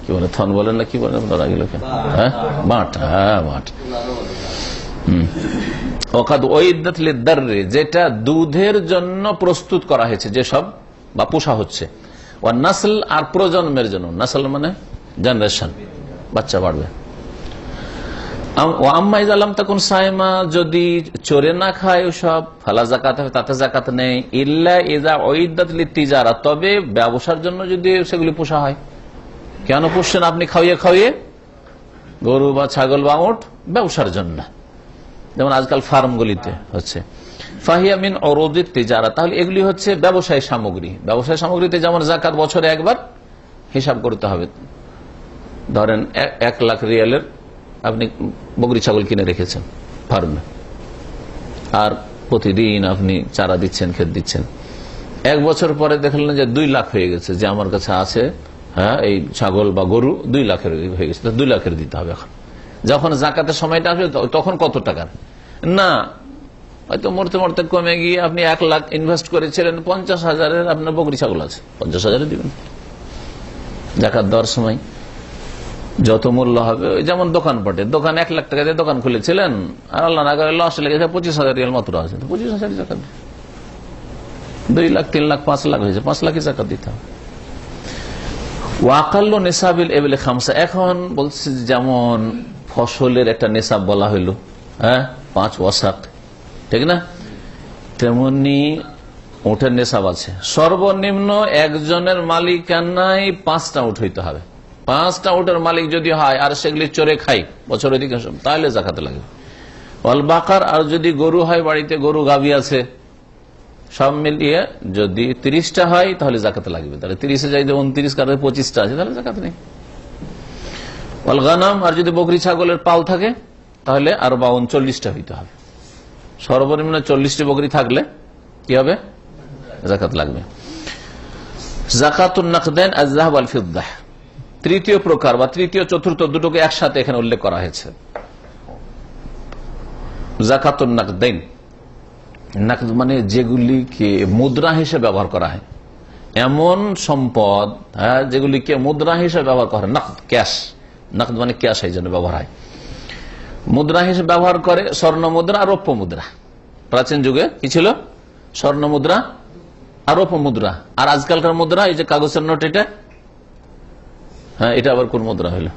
কি বলে, থন বলেন না, কি বলেন আপনারা এগুলোকে? হ্যাঁ, বাট। হ্যাঁ, বাট। ওয়াকাদ ওয়াইদাত লিদাররে, যেটা দুধের জন্য প্রস্তুত করা হয়েছে, যেসব বা পোষা হচ্ছে। ও নাসল, আর প্রজন্মের জন্য। নাসল মানে জেনারেশন, বাচ্চা বাড়বে। আম্মা ইযা লাম তাকুন সাইমা, যদি চোরে না খায় ওসব, ফালা যাকাত, তাতে যাকাত নেই। ইল্লা ইযা উইদ্দাত লিতিজারা, তবে ব্যবসার জন্য যদি সেগুলি পোষা হয়। কেন পুষছেন আপনি? খাওয়িয়ে খাওয়িয়ে, গরু বা ছাগল বা উট, ব্যবসার জন্য, যেমন আজকাল ফার্মগুলিতে হচ্ছে। ফাহিয়া মিন উরুদিত তিজারা, তাহলে এগুলি হচ্ছে ব্যবসায় সামগ্রী। ব্যবসায় সামগ্রীতে যেমন যাকাত বছরে একবার হিসাব করতে হবে। ধরেন 1 লাখ রিয়ালের আপনি বকরি ছাগল কিনে রেখেছেন ফার্মে, আর প্রতিদিন আপনি চারা দিচ্ছেন, খেত দিচ্ছেন। 1 বছর পরে দেখলেন যে 2 লাখ হয়ে গেছে, যে আমার কাছে আছে, হ্যাঁ, এই ছাগল বা গরু 2 লাখের হয়ে গেছে, 2 লাখের দিতে হবে। এখন যখন জাকাতের সময়টা আসবে তখন কত টাকার না, হয়তো মরতে মরতে কমে গিয়ে আপনি 1 লাখ ইনভেস্ট করেছিলেন, 50,000-এর আপনার বকরি ছাগল আছে, 50,000-এ দিবেন জাকাত দেওয়ার সময়। যত মূল্য হবে, যেমন দোকানপাটে, দোকান 1 লাখ টাকা দিয়ে দোকান খুলেছিলেন, আর আল্লাহ না করে লস লেগেছে, 25,000 রিয়াল মাত্র আছে, 25,000 জাকাত। 2 লাখ, 3 লাখ, 5 লাখ হয়েছে, 5 লাখই জাকাত দিতে হবে। ওয়াকাল্ল নিসাবিল ইবলি খামসা, এখন বলছে যেমন ফসলের একটা নেশাব বলা হইল, হ্যাঁ, 5 ওয়াসাক, ঠিক না? তেমনি উটের নেশাব আছে। সর্বনিম্ন একজনের মালিকানায় 5টা উট হইতে হবে। 5টা উটের মালিক যদি হয় আর সেগুলি চড়ে খাই বছরের দিকে, তাহলে জাকাতে লাগবে। ওয়াল বাকার, আর যদি গরু হয়, বাড়িতে গরু গাভী আছে, সব মিলিয়ে যদি 30টা হয় তাহলে জাকাতে লাগবে। তাহলে 30-এ যাই 29, কারণ 25টা আছে, তাহলে জাকাত নেই। ওয়াল গানাম, আর যদি বকরি ছাগলের পাল থাকে তাহলে আর 40টা হইতে হবে। সর্বনিম্ন 40টি বকরি থাকলে কি হবে? জাকাত লাগবে। যাকাতুন নাকদাইন আয-যাহাব ওয়াল ফিদ্দা, তৃতীয় প্রকার বা তৃতীয় চতুর্থ দুটোকে একসাথে এখানে উল্লেখ করা হয়েছে। যাকাতুন নাকদাইন, নাকদ মানে যেগুলিকে মুদ্রা হিসেবে ব্যবহার করা হয়, এমন সম্পদ, হ্যাঁ, যেগুলিকে মুদ্রা হিসেবে ব্যবহার করা হয়। নাকদ, ক্যাশ, নাকদ মানে ক্যাশ, এই জন্য ব্যবহার হয়। মুদ্রা হিসেবে ব্যবহার করে স্বর্ণ মুদ্রা আর রৌপ্য মুদ্রা। প্রাচীন যুগে কি ছিল? স্বর্ণ মুদ্রা আর রৌপ্য মুদ্রা। আর আজকালকার মুদ্রা, এই যে কাগজের নোট, এটা, হ্যাঁ, এটা আবার কোন মুদ্রা হইল?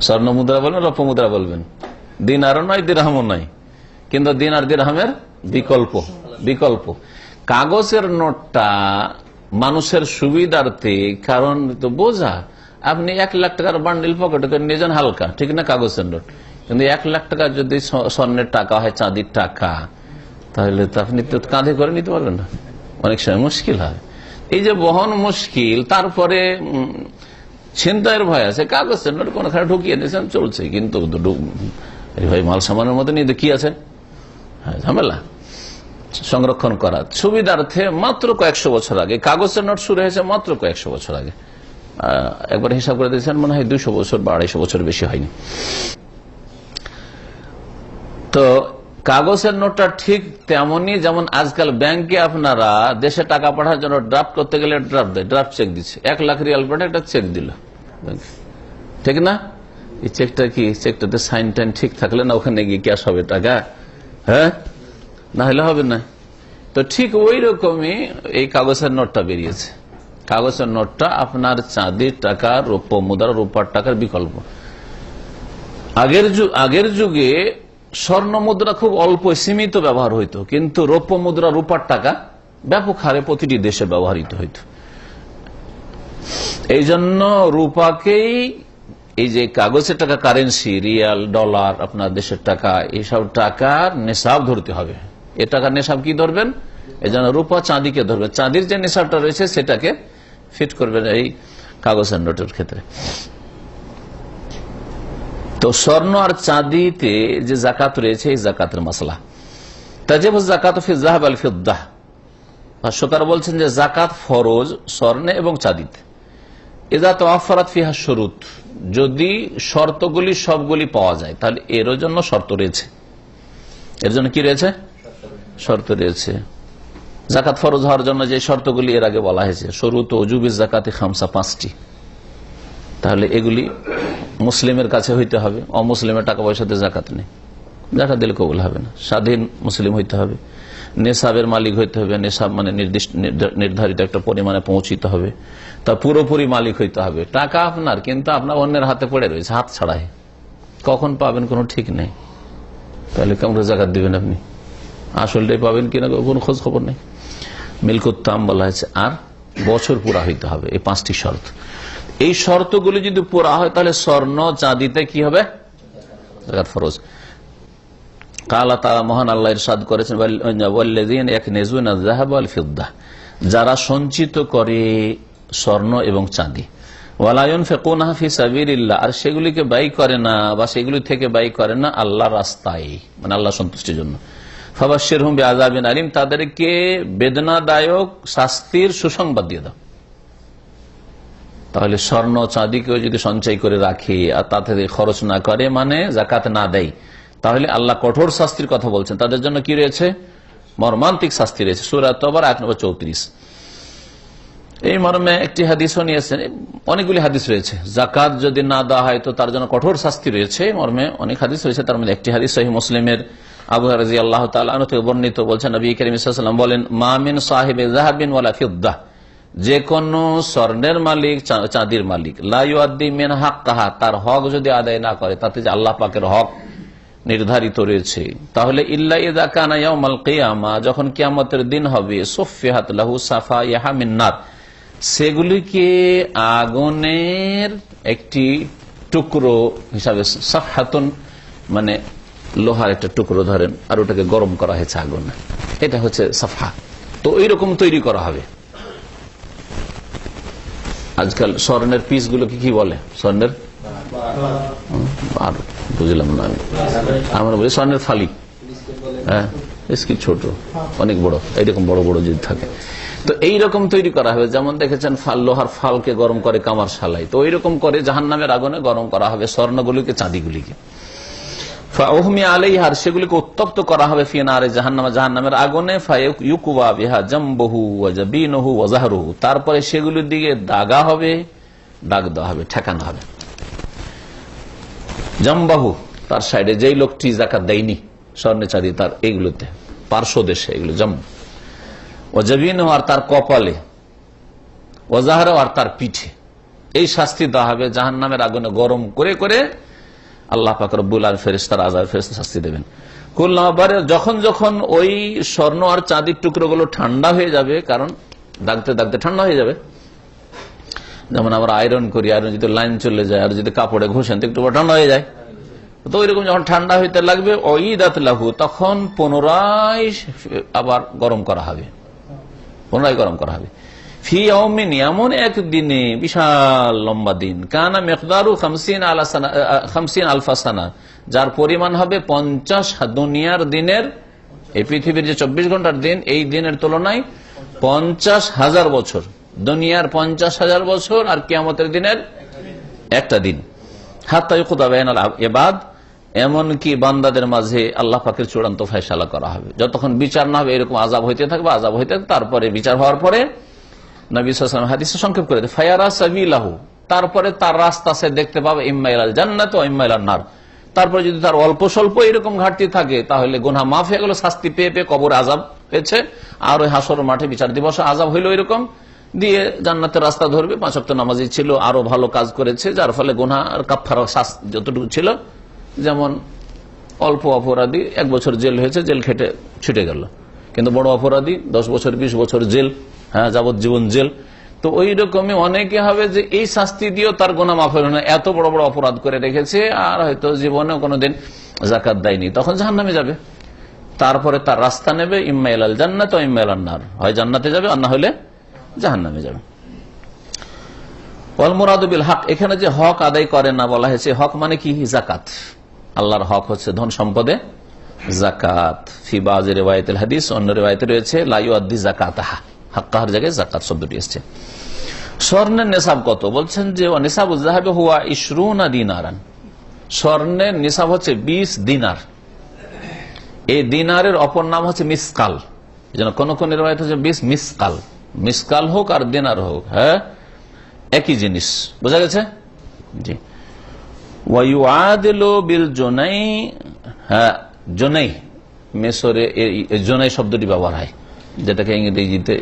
স্বর্ণ মুদ্রা বলবেন, রৌপ্য মুদ্রা বলবেন। দিনারও নয়, দিরহামও নয়, কিন্তু দিনার দিরহামের বিকল্প। বিকল্প কাগজের নোটটা মানুষের সুবিধার্থে, কারণ তো বোঝা, আপনি 1 লাখ টাকার বান্ডিল পকেটে করে নিয়ে যান, হালকা, ঠিক না, কাগজের নোট। কিন্তু 1 লাখ টাকা যদি স্বর্ণের টাকা হয়, চাঁদির টাকা, তাহলে তো আপনি তো কাঁধে করে নিতে পারবেন না, অনেক সময় মুশকিল হয়। এই যে বহন মুশকিল, তারপরে ছিনতাইয়ের ভয় আছে, কাগজের নোট কোনখানে ঢুকিয়ে দিয়েছেন, চলছে, কিন্তু ভাই মাল সামানের মধ্যে নিয়ে কি আছে, ঝামেলা। সংরক্ষণ করা সুবিধার্থে মাত্র কয়েকশো বছর আগে কাগজের নোট শুরু হয়েছে, মাত্র কয়েকশো বছর আগে। একবার হিসাব করে দিয়েছেন, মনে হয় 200 বছর বা 250 বছর, বেশি হয়নি। তো কাগজের নোটটা ঠিক তেমনই, যেমন আজকাল ব্যাংকে আপনারা দেশে টাকা পাঠানোর জন্য ড্রাফট করতে গেলে ড্রাফট দেয়, ড্রাফট চেক দিচ্ছে, 1 লাখ রিয়াল পাঠা একটা চেক দিল, ঠিক না? এই চেকটা কি, চেকটাতে সাইন টাইন ঠিক থাকলে না ওখানে গিয়ে ক্যাশ হবে টাকা, হ্যাঁ, না হলে হবে না। তো ঠিক ওই রকমই এই কাগজের নোটটা বেরিয়েছে। কাগজের নোটটা আপনার চাঁদির টাকা, রৌপ্য মুদ্রা, রূপার টাকার বিকল্প। আগের যুগে স্বর্ণ মুদ্রা খুব অল্প সীমিত ব্যবহার হইতো, কিন্তু রৌপ্য মুদ্রা, রূপার টাকা ব্যাপক হারে প্রতিটি দেশে ব্যবহৃত হইত। এই জন্য রূপাকেই এই যে কাগজের টাকা, কারেন্সি, রিয়াল, ডলার, আপনার দেশের টাকা, এইসব টাকার নেশাব ধরতে হবে। এ টাকার নেশাব কি ধরবেন? এই জন্য রূপা চাঁদিকে ধরবেন। চাঁদির যে নেশাবটা রয়েছে সেটাকে ফিট করবেন এই কাগজের নোটের ক্ষেত্রে। তো স্বর্ণ আর চাঁদিতে যে জাকাত রয়েছে এই জাকাতের মাসলা তাজিবু যাকাতু ফি যাহাব ওয়াল ফিদ্দাহ। ভাষ্যকার বলছেন যে জাকাত ফরজ স্বর্ণে এবং চাঁদিতে। ইযা তাওয়াফফারাত ফিহা শুরুত, যদি শর্তগুলি সবগুলি পাওয়া যায় তাহলে এর জন্য শর্ত রয়েছে। এর জন্য কি রয়েছে? শর্ত রয়েছে। জাকাত ফরজ হওয়ার জন্য যে শর্তগুলি এর আগে বলা হয়েছে, শুরুত ওজুবিজ জাকাতি খামসা, 5টি। তাহলে এগুলি মুসলিমের কাছে হইতে হবে। অমুসলিমের টাকা পয়সাতে জাকাত নেই, জাকাত দিলে কবুল হবে না। স্বাধীন মুসলিম হইতে হবে, নেশাবের মালিক হইতে হবে। নেশাব মানে নির্ধারিত একটা পরিমাণে পৌঁছিতে হবে, তা পুরোপুরি মালিক হইতে হবে। টাকা আপনার, কিন্তু আপনার অন্যের হাতে পড়ে রয়েছে, হাত ছাড়াই। কখন পাবেন কোনো ঠিক নেই। তাহলে কেমন জাকাত দিবেন আপনি? আসলটাই পাবেন কিনা কোনো খোঁজ খবর নেই। মিলকুত তাম বলা হয়েছে। আর বছর পুরা হইতে হবে, এই 5টি শর্ত। এই শর্তগুলি যদি পুরা হয় তাহলে স্বর্ণ চাঁদিতে কি হবে? জাকাত ফরজ। কালা তাআলা, মহান আল্লাহ ইরশাদ করেছেন, ওয়াল্লাযীনা ইয়াকনিজুনা আয-যাহাব ওয়াল ফিদ্দাহ, যারা সঞ্চিত করে স্বর্ণ এবং চাঁদি, ওয়ালা ইউনফিকুনাহা ফি সাবিলিল্লাহ, আর সেগুলিকে ব্যয় করে না বা সেগুলি থেকে ব্যয় করে না আল্লাহর রাস্তায়, মানে আল্লাহ সন্তুষ্টির জন্য। ফাবাশশিরহুম বিআযাবিন আলীম, তাদেরকে বেদনাদায়ক শাস্তির সুসংবাদ দিয়ে দাও। তাহলে স্বর্ণ চাঁদিকেও যদি সঞ্চয় করে রাখে আর তাতে খরচ না করে, মানে জাকাত না দেয়, তাহলে আল্লাহ কঠোর শাস্তির কথা বলছেন। তাদের জন্য কি রয়েছে? মর্মান্তিক শাস্তি রয়েছে। সূরা তাওবার আয়াত নম্বর 34। এই মর্মে একটি হাদিসও নিয়েছেন, অনেকগুলি হাদিস রয়েছে। জাকাত যদি না দেওয়া হয় তো তার জন্য কঠোর শাস্তি রয়েছে। এই মর্মে অনেক হাদিস রয়েছে, তার মধ্যে একটি হাদিস সহিহ মুসলিমের আবু হুরায়রা রাদিয়াল্লাহু তাআলা আনহু থেকে বর্ণিত, বলছেন নবী করিম সাল্লাল্লাহু আলাইহি ওয়াসাল্লাম বলেন, মা মিন সাহিবি যাহাবিন ওয়ালা ফিদ্দাহ, যে কোন স্বর্ণের মালিক, চাঁদির মালিক, লা ইউআদ্দি মিন হাক্কাহা, তার হক যদি আদায় না করে, তাতে যে আল্লাহ পাকের হক নির্ধারিত রয়েছে, তাহলে ইল্লা ইযা কানা ইয়াউমাল কিয়ামা, যখন কিয়ামতের দিন হবে, সুফিহাত লাহু সাফাইহা মিন নার, সেগুলিকে আগুনের একটি টুকরো হিসাবে, সাফহাতুন মানে লোহার একটা টুকরো ধরেন, আর ওটাকে গরম করা হয়েছে আগুনে, এটা হচ্ছে সাফহা। তো এইরকম তৈরি করা হবে। আজকাল স্বর্ণের পিস গুলোকে কি বলে? স্বর্ণের বুঝলাম না, আমরা বলি স্বর্ণের ফালি। হ্যাঁ, ছোট, অনেক বড়, এইরকম বড় বড় যদি থাকে, তো এইরকম তৈরি করা হবে। যেমন দেখেছেন লোহার ফালকে গরম করে কামার শালাই, তো ওইরকম করে জাহান্নামের আগুনে গরম করা হবে স্বর্ণগুলিকে, চাঁদিগুলিকে। ফাউহমি আলাইহার, সেগুলিকে উত্তপ্ত করা হবে, ফি নারে জাহান্নাম, জাহান্নামের আগুনে। ফায়ুকওয়া বিহা জামবুহু ওয়া জাবিনুহু ওয়া যাহরুহু, তারপরে সেগুলির দিকে দাগা হবে, দাগ দেওয়া হবে, ঠেকানো হবে। জামবাহু, তার সাইডে, যেই লোকটি যাকাত দেয়নি স্বর্ণে চাঁদি, তার এইগুলোতে পার্শ্ব দেশে এগুলো জাম। ও জাবিনুহু, আর তার কপালে, ও যাহরুহু, আর তার পিঠে। এই শাস্তি দেওয়া হবে জাহান্নামের আগুনে গরম করে করে। আল্লাহ পাক রব্বুল আলামিন ফেরেশতারা, আযাব ফেরেশতা শাস্তি দেবেন। কুল্লাবারে, যখন যখন ওই স্বর্ণ আর চাঁদির টুকরোগুলো ঠান্ডা হয়ে যাবে, কারণ দাগতে দাগতে ঠান্ডা হয়ে যাবে। যেমন আমরা আয়রন করি, আয়রন যদি লাইন চলে যায় আর যদি কাপড়ে ঘষেন তো একটু ঠান্ডা হয়ে যায়, তো ওইরকম যখন ঠান্ডা হইতে লাগবে, ওইদাত লাহু, তখন পুনরায় আবার গরম করা হবে, পুনরায় গরম করা হবে। ফি ইয়াউমিন, এমন এক দিনে, বিশাল লম্বা দিন, কানা মিকদারু 50 আলফা সানা, যার পরিমাণ হবে 50 দুনিয়ার দিনের, এই পৃথিবীর যে 24 ঘন্টার দিন, এই দিনের তুলনায় 50,000 বছর। দুনিয়ার 50,000 বছর আর কিয়ামতের দিনের একটা দিন। হাত্তা ইউকদা বাইনাল ইবাদ, এমনকি বান্দাদের মাঝে আল্লাহ পাকের চূড়ান্ত ফয়সালা করা হবে। যতক্ষণ বিচার না হবে এরকম আযাব হইতে থাকবে, আযাব হইতে থাকবে। তারপরে বিচার হওয়ার পরে নবী সাল্লাল্লাহু আলাইহি ওয়াসাল্লাম হাদিসে সংক্ষেপ করে দেয়, ফায়ারা সাবিলাহু, তারপরে তার রাস্তা সে দেখতে পাবে, ইম্মা ইলাল জান্নাত ওয়া ইম্মা ইলান নার। তারপরে যদি তার অল্প স্বল্প এরকম ঘাটতি থাকে, তাহলে গুনাহ মাফ হয়ে গেল, শাস্তি পেয়ে পেয়ে কবর আযাব হয়েছে, আর ওই হাসর মাঠে বিচার দিবসে আযাব হইল, এরকম দিয়ে জান্নাতের রাস্তা ধরবে। 5 ওয়াক্ত নামাজি ছিল, আরো ভালো কাজ করেছে, যার ফলে গুনাহ আর কাফারা শাস্তি যতটুকু ছিল, যেমন অল্প অপরাধী 1 বছর জেল হয়েছে, জেল খেটে ছুটে গেল, কিন্তু বড় অপরাধী 10 বছর 20 বছর জেল, হ্যাঁ, যাবজ্জীবন জেল, তো ওই রকমই অনেকে হবে যে এই শাস্তি দিয়েও তার গুনাহ মাফ হলো না, এত বড় বড় অপরাধ করে রেখেছে আর হয়তো জীবনেও কোনোদিন যাকাত দেয়নি, তখন জাহান্নামে যাবে। তারপরে তার রাস্তা নেবে ইম্মা ইলাল জান্নাত ওয়া ইম্মা ইলান নার, হয় জান্নাতে যাবে আর না হলে জাহান্নামে যাবে। ওয়াল মুরাদু বিল হক, এখানে যে হক আদায় করে না বলা হয়েছে, হক মানে কি? যাকাত। আল্লাহর হক হচ্ছে ধন সম্পদে যাকাত। ফি বাযি রিওয়ায়াতিল হাদিস, অন্য রিওয়ায়াতে রয়েছে লা ইউআদ্দি যাকাতাহা, হাক্কাহার জায়গায় যাকাত শব্দটি এসেছে। স্বর্ণের নিসাব কত? বলছেন যে নিসাবুজ যাহাবি হুয়া 20 দিনারান, স্বর্ণের নিসাব হচ্ছে 20 দিনার। এই দিনারের অপর নাম হচ্ছে মিসকাল, যেন কোন কোন রিওয়ায়াত হচ্ছে 20 মিসকাল। মিসকাল হোক আর দিনার হোক, হ্যাঁ একই জিনিস, বোঝা গেছে? জি। ওয়ায়ুআদিলু বিল জুনাই, হ্যাঁ জুনাই, মিশরে জুনাই শব্দটি ব্যবহার হয়, যেটাকে ইংরেজিতে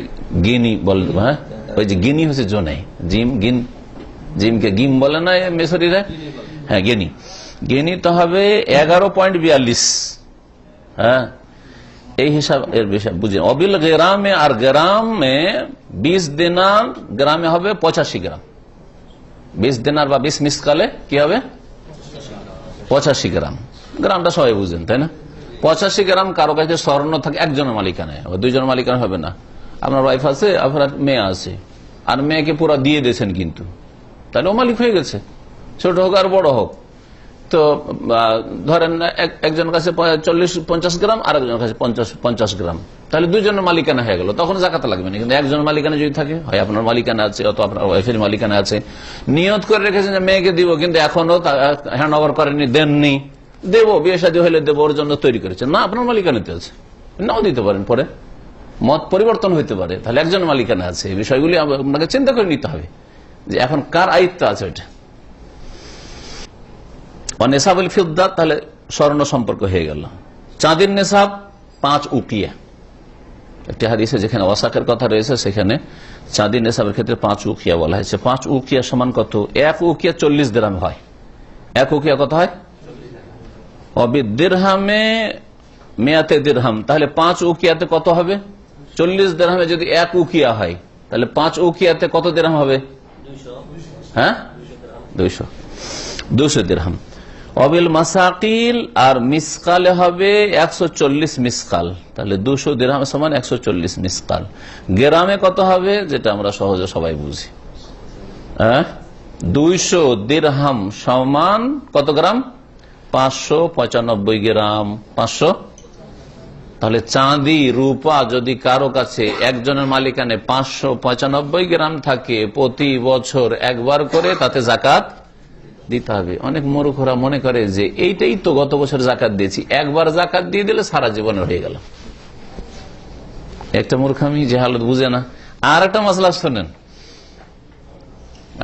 গিনি বলে। হ্যাঁ ওই যে গিনি হচ্ছে জুনাই, জিম গিন, জিমকে গিম বলে না মিশরীরা, হ্যাঁ গিনি। গিনি তো হবে 11.42, হ্যাঁ এই হিসাব এর বিষয় বুঝে। অবিল গ্রামে, আর গ্রামে 20 দিনার, গ্রামে হবে 85 গ্রাম। 20 দিনার বা 20 মিসকালে কি হবে? 85 গ্রাম। গ্রামটা সবাই বুঝেন তাই না? 85 গ্রাম কারো কাছে স্বর্ণ থাকে একজনের মালিকানায়, দুইজনের মালিকানা হবে না। আপনার ওয়াইফ আছে, আপনার মেয়ে আছে, আর মেয়েকে পুরো দিয়ে দিয়েছেন, কিন্তু তাহলে ও মালিক হয়ে গেছে, ছোট হোক আর বড় হোক। তো ধরেন একজনের কাছে 40-50 গ্রাম, আর একজনের কাছে 50 গ্রাম, তাহলে দুইজনের মালিকানা হয়ে গেল, তখন জাকাত লাগবে না। কিন্তু একজনের মালিকানা যদি থাকে, হয় আপনার মালিকানা আছে অথবা আপনার ওয়াইফের মালিকানা আছে, নিয়ত করে রেখেছেন যে মেয়েকে দিব, কিন্তু এখনো হ্যান্ড ওভার করেননি, দেননি, দেবো বিয়ে শাদী হলে দেবো, ওর জন্য তৈরি করেছেন, না আপনার মালিকানাতে আছে, নাও দিতে পারেন, পরে মত পরিবর্তন হইতে পারে, তাহলে একজন মালিকানা আছে। এই বিষয়গুলি আপনাকে চিন্তা করে নিতে হবে যে এখন কার আয়ত্ত আছে ওইটা। নেশাবুল ফিদ্দা, তাহলে স্বর্ণ সম্পর্ক হয়ে গেল। চাঁদির নেশাব 5 উকিয়া। একটি হাদিসে যেখানে ওয়াসাকের কথা রয়েছে, সেখানে চাঁদির নেশাবের ক্ষেত্রে 5 উকিয়া বলা হয়েছে। 5 উকিয়া সমান কত? 1 উকিয়া 40 দিরহাম হয়। 1 উকিয়া কত হয়? দিরহামে মেয়াতে দিরহাম, তাহলে 5 উকিয়াতে কত হবে? 40 দিরহামে যদি 1 উকিয়া হয়, তাহলে 5 উকিয়াতে কত দিরহাম হবে? 200। হ্যাঁ 200 দিরহাম। অবিল মাসাকিল, আর মিসকালে হবে 140 মিসকাল, তাহলে 200 দিরহাম সমান 140 মিসকাল। গ্রামে কত হবে? যেটা আমরা সহজে সবাই বুঝি, 200 দিরহাম সমান কত গ্রাম? 595 গ্রাম। 500, তাহলে চাঁদি রূপা যদি কারো কাছে একজনের মালিকানে 595 গ্রাম থাকে, প্রতি বছর একবার করে তাতে জাকাত দিতে হবে। অনেক মূর্খরা মনে করে যে এইটাই তো গত বছর জাকাত দিয়েছি, একবার জাকাত দিয়ে দিলে সারা জীবনের হয়ে গেল। একটা মূর্খামি, যে হালত বুঝে না। আর একটা মাসলা শোনেন,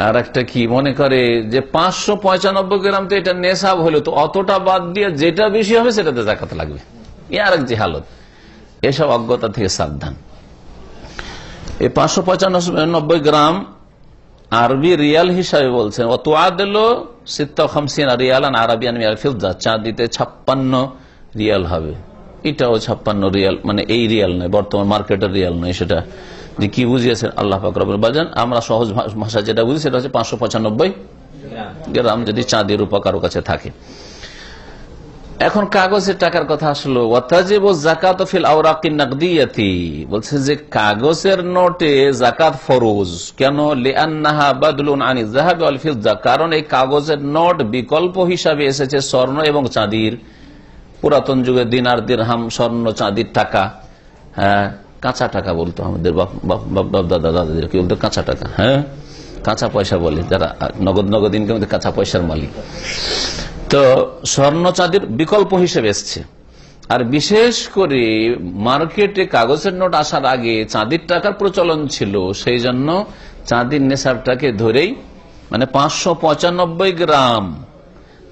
আর একটা কি মনে করে যে 595 গ্রাম তো এটা নেশাব হলো, তো অতটা বাদ দিয়ে যেটা বেশি হবে সেটাতে জাকাত লাগবে। এ আর এক যে হালত। এসব অজ্ঞতা থেকে সাবধান। এই 595 গ্রাম আরবি রিয়াল হিসাবে বলছেন, চাঁদিতে 56 রিয়াল হবে। এটাও 56 রিয়াল, মানে এই রিয়াল নয়, বর্তমান মার্কেটের রিয়াল নয়। সেটা যে কি বুঝিয়েছেন আল্লাহ পাক রব্বুল বাজান, আমরা সহজ ভাষা যেটা বুঝি সেটা হচ্ছে 595 গ্রাম যদি চাঁদের রূপা কারো কাছে থাকে। এখন কাগজের টাকার কথা আসলো। যাকাত ফিল আওরাকিন নাকদিয়াতি, বলছে যে কাগজের নোটে যাকাত ফরজ। কেন? লিআন্নাহা বাদলুন আনিজ যাহাবি ওয়াল ফিদ্দা, কারণ এই কাগজের নোট বিকল্প হিসাবে এসেছে স্বর্ণ এবং চাঁদির। পুরাতন যুগে দিনার দিরহাম স্বর্ণ চাঁদির টাকা, হ্যাঁ কাঁচা টাকা বলতো আমাদের বাপ দাদা দাদাদের, কি বলতো? কাঁচা টাকা, হ্যাঁ কাঁচা পয়সা বলে, যারা নগদ ইনকাম কাঁচা পয়সার মালিক। তো স্বর্ণ চাঁদির বিকল্প হিসেবে এসছে। আর বিশেষ করে মার্কেটে কাগজের নোট আসার আগে চাঁদির টাকার প্রচলন ছিল, সেই জন্য চাঁদির নেশাবটাকে ধরেই, মানে 595 গ্রাম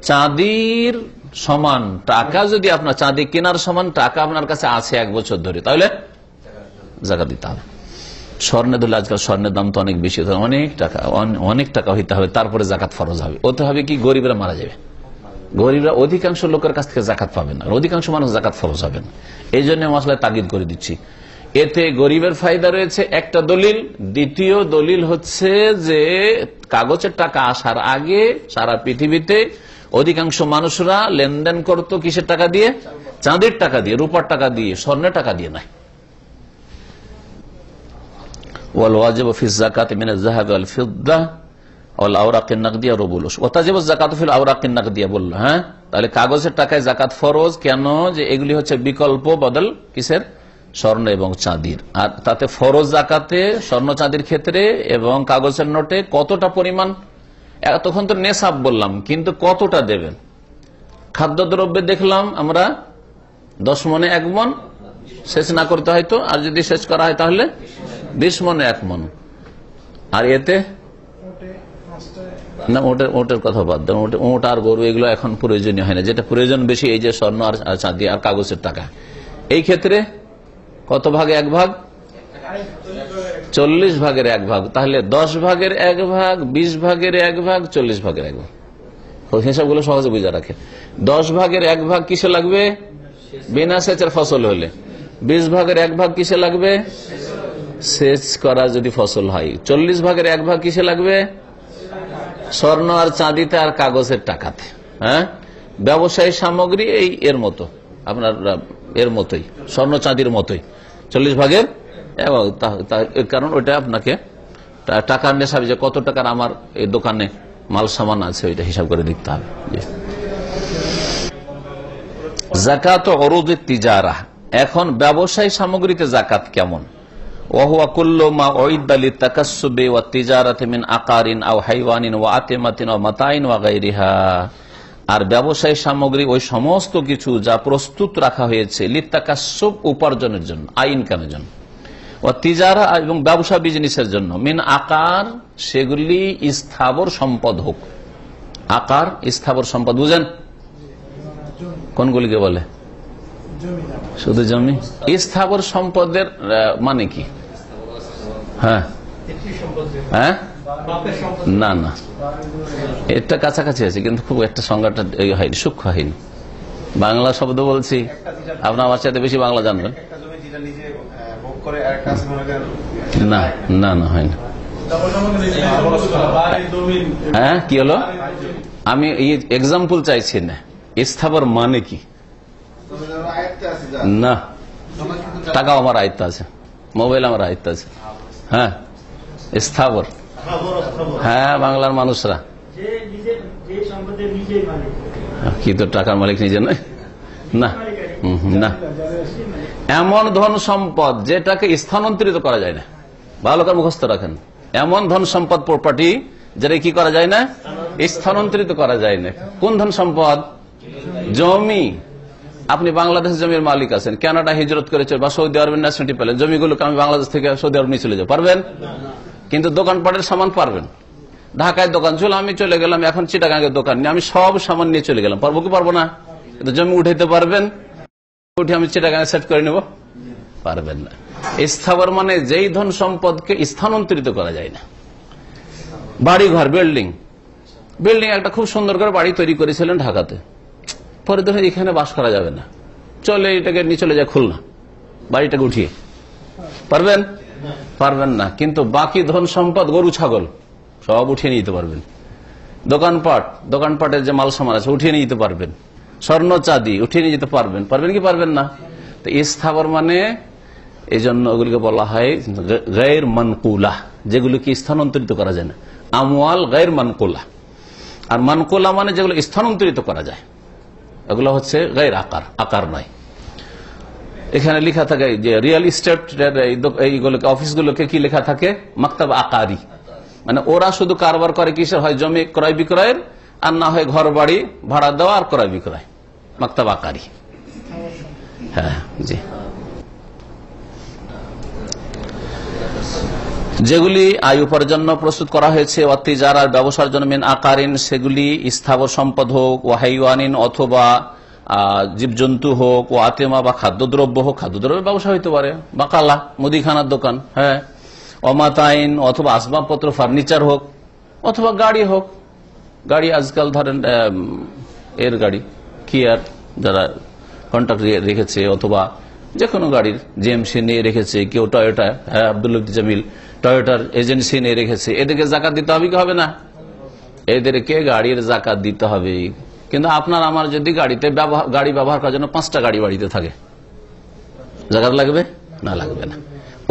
চাঁদির সমান টাকা যদি আপনার, চাঁদি কেনার সমান টাকা আপনার কাছে আছে 1 বছর ধরে, তাহলে জাকাত দিতে হবে। স্বর্ণে ধরলে আজকাল স্বর্ণের দাম তো অনেক বেশি, অনেক টাকা হইতে হবে, তারপরে জাকাত ফরজ হবে। ওতে হবে কি? গরিবরা মারা যাবে। গরিবরা অধিকাংশ লোকের কাছ থেকে জাকাত পাবে না, অধিকাংশ মানুষ জাকাত ফরজ হবে না। এই জন্য মশলায় তাগিদ করে দিচ্ছি, এতে গরিবের ফায়দা রয়েছে একটা দলিল। দ্বিতীয় দলিল হচ্ছে যে কাগজের টাকা আসার আগে সারা পৃথিবীতে অধিকাংশ মানুষরা লেনদেন করত কিসের টাকা দিয়ে? চাঁদির টাকা দিয়ে, রূপার টাকা দিয়ে, স্বর্ণের টাকা দিয়ে নয়। ওয়াল ওয়াজিবু ফি যাকাতি মিনাজ যাহাবি ওয়াল ফিদ্দা ওয়াল আওরাকিন নাকদিয়া রুবুলুস ওয়া তাজিবু যাকাতু ফিল আওরাকিন নাকদিয়া বলল। হ্যাঁ, তাহলে কাগজের টাকায় যাকাত ফরজ কেন? যে এগুলি হচ্ছে বিকল্প বদল কিসের? স্বর্ণ এবং চাঁদির। আর তাতে ফরজ যাকাতে স্বর্ণ চাঁদির ক্ষেত্রে এবং কাগজের নোটে কতটা পরিমাণ, তখন তো নেশাব বললাম, কিন্তু কতটা দেবেন? খাদ্যদ্রব্যে দেখলাম আমরা 10 মণে 1 মণ, শেষ না করতে হয়তো, আর যদি শেষ করা হয় তাহলে 20 মণে 1 মণ। আর এতে না, ওটের কথা বাদ দেন, ওট আর গরু এগুলো এখন প্রয়োজনীয় হয় না। যেটা প্রয়োজন বেশি এই যে স্বর্ণ আর চাঁদি আর কাগজের টাকা। এই ক্ষেত্রে কত ভাগে 1 ভাগ? 40 ভাগের 1 ভাগ। তাহলে 10 ভাগের 1 ভাগ, 20 ভাগের 1 ভাগ, 40 ভাগের 1 ভাগ। হিসাবগুলো সহজে বুঝে রাখে। 10 ভাগের 1 ভাগ কিসে লাগবে? বিনা সেচের ফসল হলে। 20 ভাগের 1 ভাগ কিসে লাগবে? সেচ করা যদি ফসল হয়। 40 ভাগের 1 ভাগ কিসে লাগবে? স্বর্ণ আর চাঁদিতে আর কাগজের টাকাতে। হ্যাঁ, ব্যবসায়ী সামগ্রী এই এর মতো, আপনার এর মতোই, স্বর্ণ চাঁদির মতোই 40 ভাগের। কারণ ওইটা আপনাকে টাকার নেশাবে যে কত টাকার আমার এই দোকানে মাল সামান আছে ওইটা হিসাব করে দেখতে হবে। যাকাত উরুদিত তিজারা, এখন ব্যবসায়ী সামগ্রীতে যাকাত কেমন? ওয়াহুয়া কুল্লু মা উইদ্দা লিতাকাসসুবি ওয়াত তিজারাতি মিন আকারিন আও হাইওয়ানিন ওয়া আতিমাতিন ওয়া মাতাইন ওয়া গায়রিহা। আর ব্যবসায়ী সামগ্রী ওই সমস্ত কিছু যা প্রস্তুত রাখা হয়েছে লিতাকাসসুব, উপার্জনের জন্য, আয় ইনকামের জন্য, ও তিজারা এবং ব্যবসা বিজনেসের জন্য, মিন আকার, সেগুলি স্থাবর সম্পদ হোক। আকার স্থাবর সম্পদ বুঝেন? কোনগুলিকে বলে? শুধু জমি। স্থাবর সম্পদের মানে কি? হ্যাঁ হ্যাঁ, না না, এটা কাছাকাছি আছে কিন্তু খুব একটা সংজ্ঞাটা হয়নি, সূক্ষ্ম হয়নি। বাংলা শব্দ বলছি, আপনার আমার চাইতে বেশি বাংলা জানবেন। না না না, হয় না। হ্যাঁ, কি হলো? আমি এক্সাম্পল চাইছি না। স্থাবর মানে কি? না, টাকা আমার আয়ত্ত আছে, মোবাইল আমার আয়ত্ত আছে। হ্যাঁ, স্থাবর। হ্যাঁ, বাংলার মানুষরা কি তো টাকার মালিক নিজে নয়? না না, এমন ধন সম্পদ যেটাকে স্থানান্তরিত করা যায় না। ভালো করে মুখস্থ রাখেন। এমন ধন সম্পদ, প্রপার্টি, যেটা কি করা যায় না? স্থানান্তরিত করা যায় না। কোন ধন সম্পদ? জমি। আপনি বাংলাদেশ জমির মালিক আছেন, কানাডা হিজরত করেছে বা সৌদি আরবের ন্যাশনালিটি পেলেন, জমিগুলোকে আমি বাংলাদেশ থেকে সৌদি আরব নিয়ে চলে যাবো, পারবেন? কিন্তু দোকানপাটের সামান পারবেন। ঢাকায় দোকান ছিল, আমি চলে গেলাম, এখন চিটাগাঙ্গের দোকান নিয়ে আমি সব সামান নিয়ে চলে গেলাম, পারবো কি পারবো না? কিন্তু জমি উঠাইতে পারবেন? উঠে আমি চিটাগাঙ্গে সেট করে নেব? পারবেন না। স্থাবর মানে যেই ধন সম্পদকে স্থানান্তরিত করা যায় না। বাড়ি ঘর, বিল্ডিং, বিল্ডিং একটা খুব সুন্দর করে বাড়ি তৈরি করেছিলেন ঢাকাতে, পরে ধরুন এখানে বাস করা যাবে না, চলে এটাকে নিয়ে চলে যায় খুলনা, বাড়িটাকে উঠিয়ে, পারবেন? পারবেন না। কিন্তু বাকি ধন সম্পদ, গরু ছাগল সব উঠিয়ে নিতে পারবেন। দোকানপাট, দোকানপাটের যে মাল সামান আছে উঠিয়ে নিতে পারবেন। স্বর্ণ চাঁদি উঠিয়ে নিয়ে যেতে পারবেন, পারবেন কি পারবেন না? তো স্থাবর মানে এই জন্য ওগুলিকে বলা হয় গায়র মানকুলা, যেগুলোকে স্থানান্তরিত করা যায় না। আমওয়াল গায়র মানকুলা। আর মানকুলা মানে যেগুলো স্থানান্তরিত করা যায়, এগুলো হচ্ছে গায়র আকার, আকার নয়। এখানে লেখা থাকে যে রিয়েল এস্টেট এইগুলোকে, অফিসগুলোকে কি লেখা থাকে? মাকতাব আকারি। মানে ওরা শুধু কারবার করে কিসের? হয় জমি ক্রয় বিক্রয়ের, আর না হয় ঘর বাড়ি ভাড়া দেওয়া আর ক্রয় বিক্রয়, মাকতাব আকারি। হ্যাঁ জি। যেগুলি আয় উপার্জন প্রস্তুত করা হয়েছে অতিজার আর ব্যবসার জন্য মিন আকারিন, সেগুলি স্থাবর সম্পদ হোক, ও হাইওয়ানিন অথবা জীবজন্তু হোক, ও আতেমা বা খাদ্যদ্রব্য হোক, খাদ্যদ্রব্যের ব্যবসা হইতে পারে, বা কালা মুদিখানার দোকান। হ্যাঁ, অমাতাইন অথবা আসবাবপত্র, ফার্নিচার হোক, অথবা গাড়ি হোক। গাড়ি আজকাল ধরেন এর গাড়ি কিয়ার যারা কন্ট্রাক্ট রেখেছে, অথবা যে কোনো গাড়ির জিএমসি নিয়ে রেখেছে, কেউ টয়োটা, হ্যাঁ আব্দুল জামিল টয়োটার এজেন্সি নিয়ে রেখেছে, এদেরকে জাকাত দিতে হবে কি হবে না? এদেরকে গাড়ির জাকাত দিতে হবে। কিন্তু আপনার আমার যদি গাড়ি ব্যবহার করার জন্য 5টা গাড়ি বাড়িতে থাকে, জাকাত লাগবে না? লাগবে না।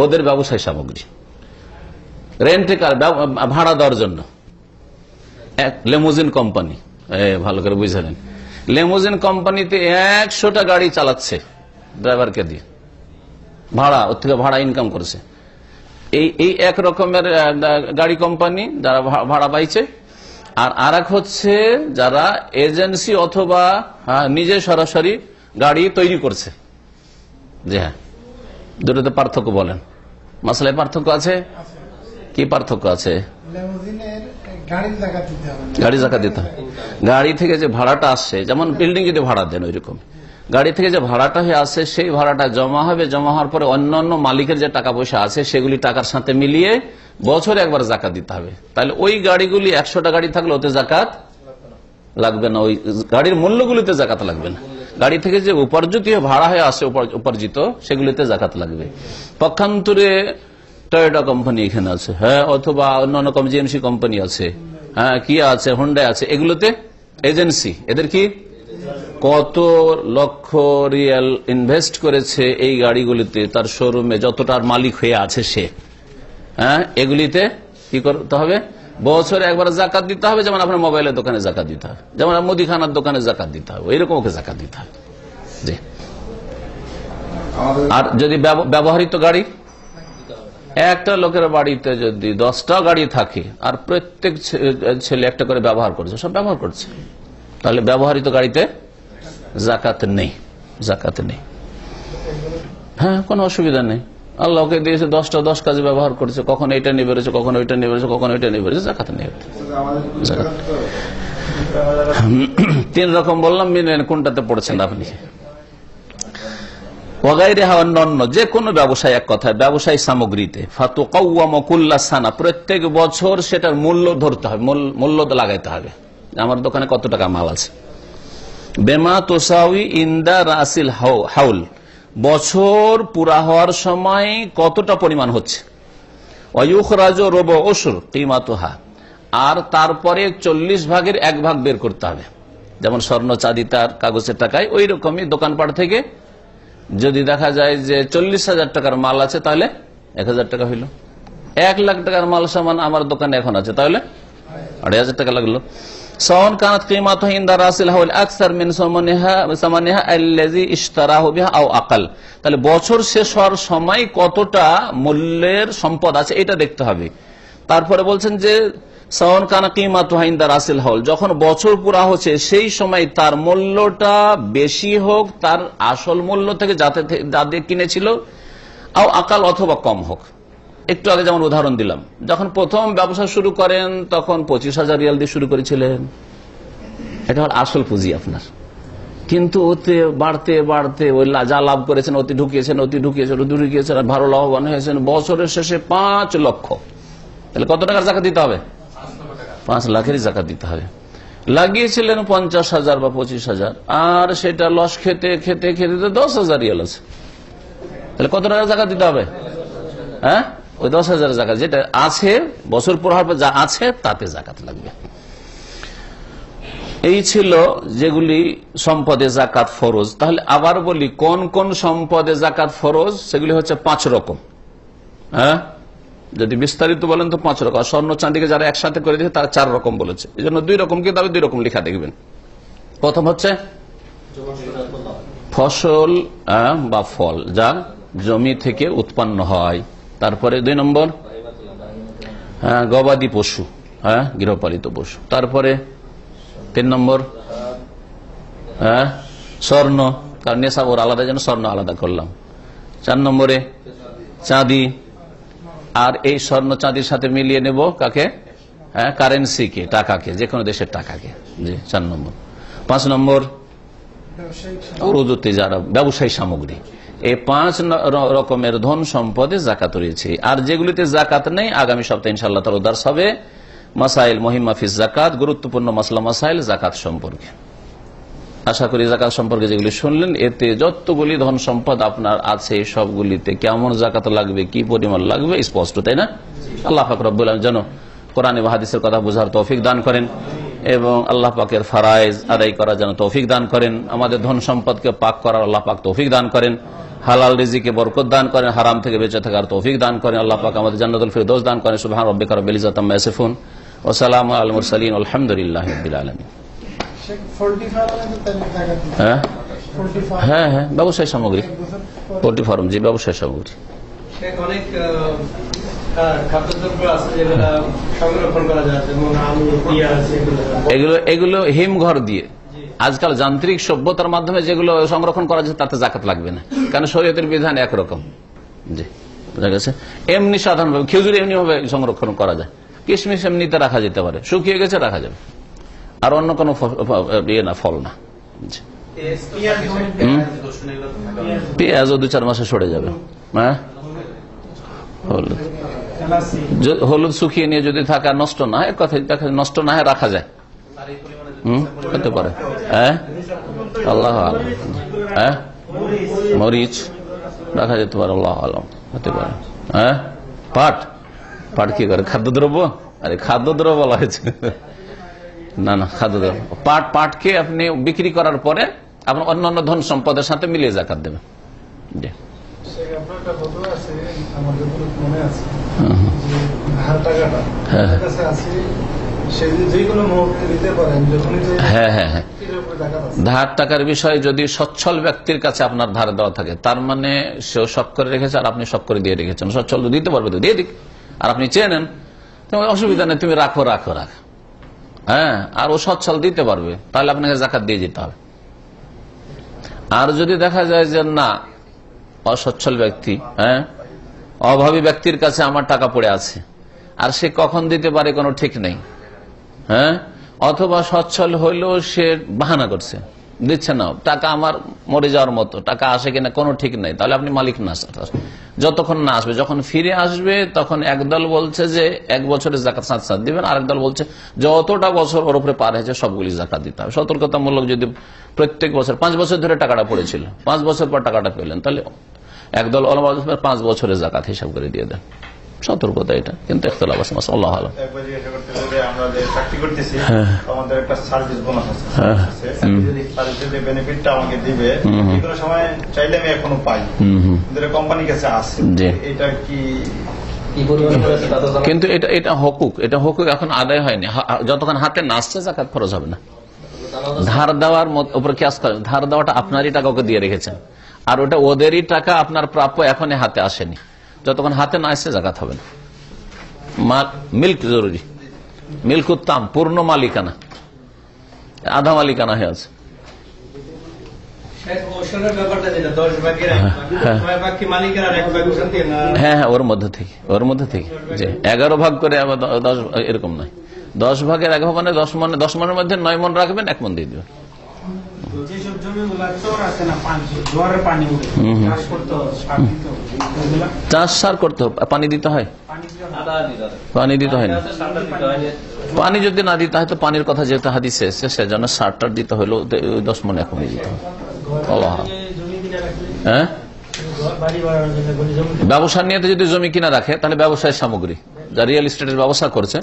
ওদের ব্যবসায় সামগ্রী, রেন্টে কার, ভাড়া দেওয়ার জন্য এক লেমোজিন কোম্পানি, ভালো করে বুঝলেন, লেমোজিন কোম্পানিতে 100টা গাড়ি চালাচ্ছে ড্রাইভারকে দিয়ে, ভাড়া, ওর থেকে ভাড়া ইনকাম করছে। এই এক রকমের গাড়ি কোম্পানি যারা ভাড়া পাইছে। আর এক হচ্ছে যারা এজেন্সি অথবা নিজে সরাসরি গাড়ি তৈরি করছে। জি হ্যাঁ, দুটোতে পার্থক্য বলেন, মাসলায় পার্থক্য আছে? কি পার্থক্য আছে? গাড়ি জাকাত দিতে হবে। গাড়ি থেকে যে ভাড়াটা আসছে, যেমন বিল্ডিং যদি ভাড়া দেন ওই রকম, গাড়ি থেকে যে ভাড়াটা হয়ে আসে সেই ভাড়াটা জমা হবে, জমা হওয়ার পরে অন্যান্য মালিকের যে টাকা পয়সা আছে সেগুলি টাকার সাথে মিলিয়ে বছরে একবার জাকাত দিতে হবে। তাহলে ওই গাড়িগুলি 100টা গাড়ি থাকলে ওতে জাকাত লাগবে না, ওই গাড়ির মূল্যগুলিতে জাকাত লাগবে না। গাড়ি থেকে যে উপার্জিত ভাড়া হয়ে আসে, উপার্জিত, সেগুলিতে জাকাত লাগবে। পক্ষান্তরে টয়োটা কোম্পানি এখানে আছে, হ্যাঁ, অথবা অন্যান্য জিএমসি কোম্পানি আছে, হ্যাঁ, কিয়া আছে, হোন্ডা আছে, এগুলোতে এজেন্সি, এদের কি কত লক্ষ রিয়াল ইনভেস্ট করেছে এই গাড়িগুলিতে, তার শোরুমে যতটার মালিক হয়ে আছে সে, হ্যাঁ, এগুলিতে কি করতে হবে? বছরে একবার জাকাত দিতে হবে। যেমন আপনার মোবাইলের দোকানে জাকাত দিতে হবে, যেমন মুদিখানার দোকানে জাকাত দিতে হবে, এরকম ওকে জাকাত দিতে হবে। জি। আর যদি ব্যবহৃত গাড়ি, একটা লোকের বাড়িতে যদি 10টা গাড়ি থাকে আর প্রত্যেক ছেলে একটা করে ব্যবহার করছে, সব ব্যবহার করছে, তাহলে ব্যবহৃত গাড়িতে জাকাত নেই, জাকাত নেই। হ্যাঁ, কোনো অসুবিধা নেই। আল্লাহকে দিয়েছে 10টা 10 কাজে ব্যবহার করছে, কখন এটা নিয়ে বেরোছে, কখন ওইটা নিয়ে বেরোছে, কখন ওইটা নিয়ে বেরোছে, জাকাত নেই। 3 রকম বললাম, কোনটাতে পড়ছেন আপনি? অন্য যে কোনো ব্যবসায়, এক কথায় ব্যবসায়ী সামগ্রীতে ফাতুকাওয়ামুকুল্লাসানা, প্রত্যেক বছর সেটার মূল্য ধরতে হবে, মূল্য লাগাইতে হবে। আমার দোকানে কত টাকা মাল আছে, বেমা তোসাউই ইন্দা রাসিল হাউল, বছর পুরা হওয়ার সময় কতটা পরিমাণ হচ্ছে, ওয়ুখরাজ রুবু উশর কিমাতুহা, আর তারপরে 40 ভাগের 1 ভাগ বের করতে হবে। যেমন স্বর্ণ চাঁদি তার কাগজের টাকায়, ওই রকমই দোকানপাট থেকে যদি দেখা যায় যে 40,000 টাকার মাল আছে, তাহলে 1,000 টাকা হইল। 1 লাখ টাকার মাল সামান আমার দোকানে এখন আছে, তাহলে 2,500 টাকা লাগলো। সাওয়ান কানাত কিমাতুহা ইনদা রাসিল হাউল আকসার মিন সামানিহা আল্লাযী ইশতারাহু বিহা আও আকাল, তাহলে বছর শেষ হওয়ার সময় কতটা মূল্যের সম্পদ আছে এটা দেখতে হবে। তারপরে বলছেন যে সাওয়ান কানা কিমাতুহা ইনদা রাসিল হাউল, যখন বছর পুরা হচ্ছে সেই সময় তার মূল্যটা বেশি হোক তার আসল মূল্য থেকে, যাতে কিনেছিল, আও আকাল, অথবা কম হোক। একটু আগে যেমন উদাহরণ দিলাম, যখন প্রথম ব্যবসা শুরু করেন তখন 25,000 রিয়াল দিয়ে শুরু করেছিলেন, এটা হল আসল পুঁজি আপনার। কিন্তু ওতে বাড়তে বাড়তে ওই যা লাভ করেছেন অতি ঢুকিয়েছেন, আর ভালো লাভবান হয়েছেন, বছরের শেষে 5 লক্ষ, তাহলে কত টাকার জাকাত দিতে হবে? 5 লাখেরই জাকাত দিতে হবে। লাগিয়েছিলেন 50,000 বা 25,000, আর সেটা লস খেতে খেতে খেতে 10,000 রিয়াল আছে, তাহলে কত টাকার জাকাত দিতে হবে? হ্যাঁ, ওই 10,000 জাকাত যেটা আছে, বছর পর হওয়ার পর যা আছে তাতে জাকাত লাগবে। এই ছিল যেগুলি সম্পদে জাকাত ফরজ। তাহলে আবার বলি, কোন কোন সম্পদে জাকাত ফরজ? সেগুলি হচ্ছে 5 রকম। হ্যাঁ, যদি বিস্তারিত বলেন তো 5 রকম। স্বর্ণ চাঁদিকে যারা একসাথে করে দিয়েছে তারা 4 রকম বলেছে, এই জন্য 2 রকম কিতাবে 2 রকম লেখা দেখবেন। প্রথম হচ্ছে ফসল বা ফল যা জমি থেকে উৎপন্ন হয়। তারপরে 2 নম্বর গবাদি পশু, হ্যাঁ, গৃহপালিত পশু। তারপরে 3 নম্বর স্বর্ণ, কারণ নেশাব ওর আলাদা, যেন স্বর্ণ আলাদা করলাম। 4 নম্বরে চাঁদি, আর এই স্বর্ণ চাঁদির সাথে মিলিয়ে নেব কাকে? হ্যাঁ, কারেন্সিকে, টাকাকে, যে কোনো দেশের টাকাকে। জি, 4 নম্বর। 5 নম্বর যারা ব্যবসায়ী সামগ্রী। এই 5 রকমের ধন সম্পদে জাকাত রয়েছে। আর যেগুলিতে জাকাত নেই, আগামী সপ্তাহে ইনশাআল্লাহ তাআলা দার্স হবে মাসাইল মুহিম্মা ফিজ যাকাত, গুরুত্বপূর্ণ মাসলা মাসাইল জাকাত সম্পর্কে। আশা করি জাকাত সম্পর্কে যেগুলি শুনলেন, এতে যতগুলি ধন সম্পদ আপনার আছে সবগুলিতে কেমন জাকাত লাগবে, কি পরিমাণ লাগবে স্পষ্ট, তাই না? আল্লাহ পাক রব্বুল আলামিন যেন কোরআন এবং হাদিসের কথা বোঝার তৌফিক দান করেন এবং আল্লাহ পাকের ফরজ আদায় করার জন্য তৌফিক দান করেন। আমাদের ধন সম্পদকে পাক করার আল্লাহ পাক তৌফিক দান করেন। হালাল রিজিকে বরকত দান করেন, হারাম থেকে বেঁচে থাকার তৌফিক দান করেন। আল্লাহ পাক আমাদের জান্নাতুল ফিরদৌস দান করেন। সুবহান রাব্বিকা রাব্বিল ইজ্জাতি আম্মা ইয়াসিফুন ওয়া সালামু আলাল মুরসালিন আলহামদুলিল্লাহি রাব্বিল আলামিন। হ্যাঁ হ্যাঁ, ব্যবসায় সামগ্রী, পোল্ট্রি ফার্ম, জি ব্যবসায় সামগ্রী।
অনেক খাদ্যদ্রব্য আছে যেগুলো সংরক্ষণ করা যায়, যেমন আলু, পেঁয়াজ,
এগুলো হিমঘর দিয়ে আজকাল যান্ত্রিক সভ্যতার মাধ্যমে যেগুলো সংরক্ষণ করা যায় তাতে জাকাত লাগবে না, কারণ শরীয়তের বিধান একরকম। জি বুঝা গেছে। এমনি সাধারণভাবে খেজুর এমনি ভাবে সংরক্ষণ করা যায়, কিশমিশ এমনিতে রাখা যেতে পারে, শুকিয়ে গেছে রাখা যাবে, আর অন্য কোনো ফল না। পেঁয়াজও 2-4 মাসে সরে যাবে। হ্যাঁ, হলুদ শুকিয়ে নিয়ে যদি থাকে নষ্ট না হয়, কথা নষ্ট না হয় রাখা যায়, হতে পারে। হ্যাঁ, আল্লাহ আলম। হ্যাঁ, মরিচ রাখা যেতে পারে, আল্লাহ আলম, হতে পারে। হ্যাঁ, পাট, পাট কি করে? খাদ্যদ্রব্য? আরে খাদ্যদ্রব্য বলা হয়েছে না, না খাদ্যদ্রব্য। পাটকে আপনি বিক্রি করার পরে আপনার অন্যান্য ধন সম্পদের সাথে মিলিয়ে জাকাত দেবেন। জি, হ্যাঁ হ্যাঁ হ্যাঁ, ধার টাকার বিষয়ে যদি সচ্ছল ব্যক্তির কাছে আপনার ধার দেওয়া থাকে, তার মানে সেও শখ করে রেখেছে আর আপনি শখ করে দিয়ে রেখেছেন, সচ্ছল দিতে পারবে তো দিয়ে দিক, আর আপনি চেয়ে নেন, তোমার অসুবিধা নেই, তুমি রাখো রাখো রাখো। হ্যাঁ, আর ও সচ্ছল দিতে পারবে, তাহলে আপনাকে জাকাত দিয়ে যেতে হবে। আর যদি দেখা যায় যে না, অসচ্ছল ব্যক্তি, হ্যাঁ অভাবী ব্যক্তির কাছে আমার টাকা পড়ে আছে আর সে কখন দিতে পারে কোনো ঠিক নেই, হ্যাঁ, অথবা সচ্ছল হইলেও সে বাহানা করছে, দিচ্ছে না, টাকা আমার মরে যাওয়ার মতো, টাকা আসে কিনা কোনো ঠিক নেই, তাহলে আপনি মালিক না। যতক্ষণ না আসবে, যখন ফিরে আসবে তখন একদল বলছে যে 1 বছরের জাকাত সাথে সাথে দিবেন, আরেক দল বলছে যতটা বছর ওর উপরে পার হয়েছে সবগুলি জাকাত দিতে হবে। সতর্কতামূলক যদি প্রত্যেক বছর 5 বছর ধরে টাকাটা পড়েছিল, 5 বছর পর টাকাটা পেলেন, তাহলে একদল ওলামা 5 বছরের জাকাত হিসাব করে দিয়ে দেন। সতর্কতা এটা, কিন্তু ইখতিলাফ আছে। আল্লাহ আলাম।
আমরা যে চাকরি করতেছি আমাদের একটা সার্ভিস বোনাস আছে, সার্ভিসের বেনিফিটটা আমাকে দিবে, কোনো সময় চাইলে আমি এখনো পাই, কিন্তু কোম্পানির কাছে আছে, এটা কি?
কিন্তু এটা হকুক, এটা হকুক এখন আদায় হয়নি, যতক্ষণ হাতে না আসছে জাকাত ফরজ হবে না। ধার দেওয়ার উপর কিয়াস করেন, ধার দেওয়াটা আপনারই টাকা ওকে দিয়ে রেখেছেন, আর ওটা ওদেরই টাকা, আপনার প্রাপ্য এখনই হাতে আসেনি, যতক্ষণ হাতে না আসছে জাকাত হবে না। মিল্ক জরুরি, মিল্ক উত্তম, পূর্ণ মালিকানা, আধা মালিকানা হয়ে আছে। হ্যাঁ হ্যাঁ, ওর মধ্যে থেকে যে 11 ভাগ করে 10 এরকম নয়, 10 ভাগের 1 ভাগ মানে 10 মনের মধ্যে 9 মন রাখবেন, 1 মন দিয়ে দেবেন। চাষ সার করতে হবে, পানি দিতে হয়, পানি দিতে হয় না। পানি যদি না দিতে হয় তো পানির কথা যেহেতু হাদিসে এসেছে, সেজন্য সারটার দিতে হলো 10 মন এখনই দিতে হবে। হ্যাঁ, ব্যবসা নিয়ে যদি জমি কিনা রাখে তাহলে ব্যবসায়ের সামগ্রী, যা রিয়েল এস্টেটের ব্যবসা করছে,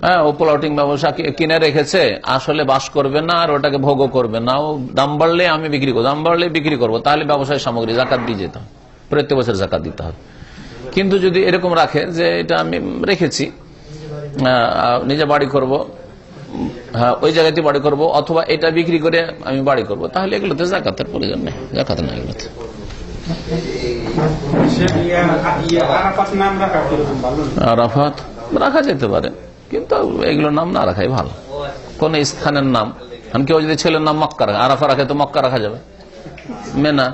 হ্যাঁ ও প্লটিং ব্যবসা কিনে রেখেছে, আসলে বাস করবে না আর ওটাকে ভোগও করবে না, ও দাম বাড়লে আমি বিক্রি করবো, দাম বাড়লে বিক্রি করবো, তাহলে ব্যবসায় সামগ্রী জাকাত দিয়ে যেতে হবে, প্রত্যেক বছর জাকাত দিতে হবে। কিন্তু যদি এরকম রাখে যে এটা আমি রেখেছি নিজে বাড়ি করব, হ্যাঁ ওই জায়গাতে বাড়ি করব, অথবা এটা বিক্রি করে আমি বাড়ি করব, তাহলে এগুলোতে জাকাতের প্রয়োজন নেই, জাকাত না এগুলোতে। আরাফাত রাখা যেতে পারে, কিন্তু এগুলোর নাম না রাখাই ভালো। কোন স্থানের নাম, কেউ যদি ছেলের নাম মক্কা রাখে, আরাফা রাখে তো মক্কা রাখা যাবে, মেনা,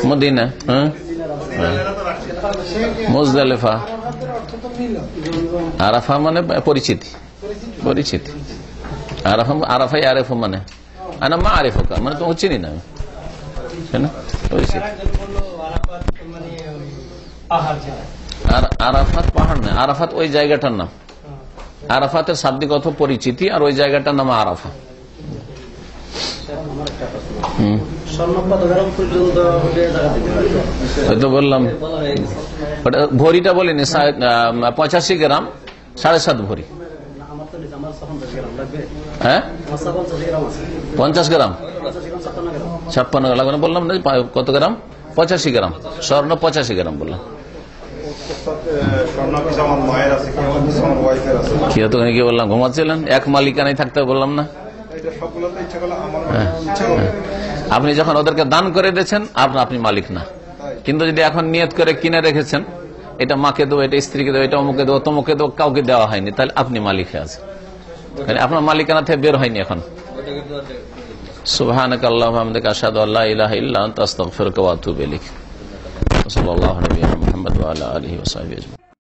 মদিনা, মুজদালিফা। আরাফা মানে পরিচিতি, পরিচিতি। আরাফাই আরেফ মানে মা আরেফ মানে তোমাকে চিনি না আমি, পরিচিতি। আর আরাফাত পাহাড় না, আরাফাত ওই জায়গাটার নাম, আরাফাতের শাব্দিক অর্থ পরিচিতি, আর ওই জায়গাটার নাম আরাফা।
স্বর্ণ কত গ্রাম পর্যন্ত
ওই তো বললাম, ওটা ভরিটা বলিনি, 85 গ্রাম 7.5 ভরি। হ্যাঁ 50 গ্রাম 56 গ্রাম লাগবে না বললাম না, কত গ্রাম? 85 গ্রাম স্বর্ণ, 85 গ্রাম বললাম। কি হতো কি বললাম, ঘুমাচ্ছিলেন? এক মালিকানায় থাকতে বললাম না? আপনি যখন ওদেরকে দান করে দিয়েছেন আপনি মালিক না, কিন্তু যদি এখন নিয়ত করে কিনে রেখেছেন, এটা মাকে দেবো, এটা স্ত্রীকে দেবো, এটা অমুকে দেবো, তমুকে দেবো, কাউকে দেওয়া হয়নি, তাহলে আপনি মালিক হয়ে আছেন, আপনার মালিকানা থেকে বের হয়নি এখন। সুবহানাকা আল্লাহুম্মা ওয়া বিহামদিকা আশহাদু আল্লা ইলাহা ইল্লা আনতা আস্তাগফিরুকা ওয়া আতুবু ইলাইক। সাল্লাল্লাহু আলাইহি ওয়া সাল্লাম মুহাম্মদ ওয়া আলা আলিহি ওয়া সাহবিহি।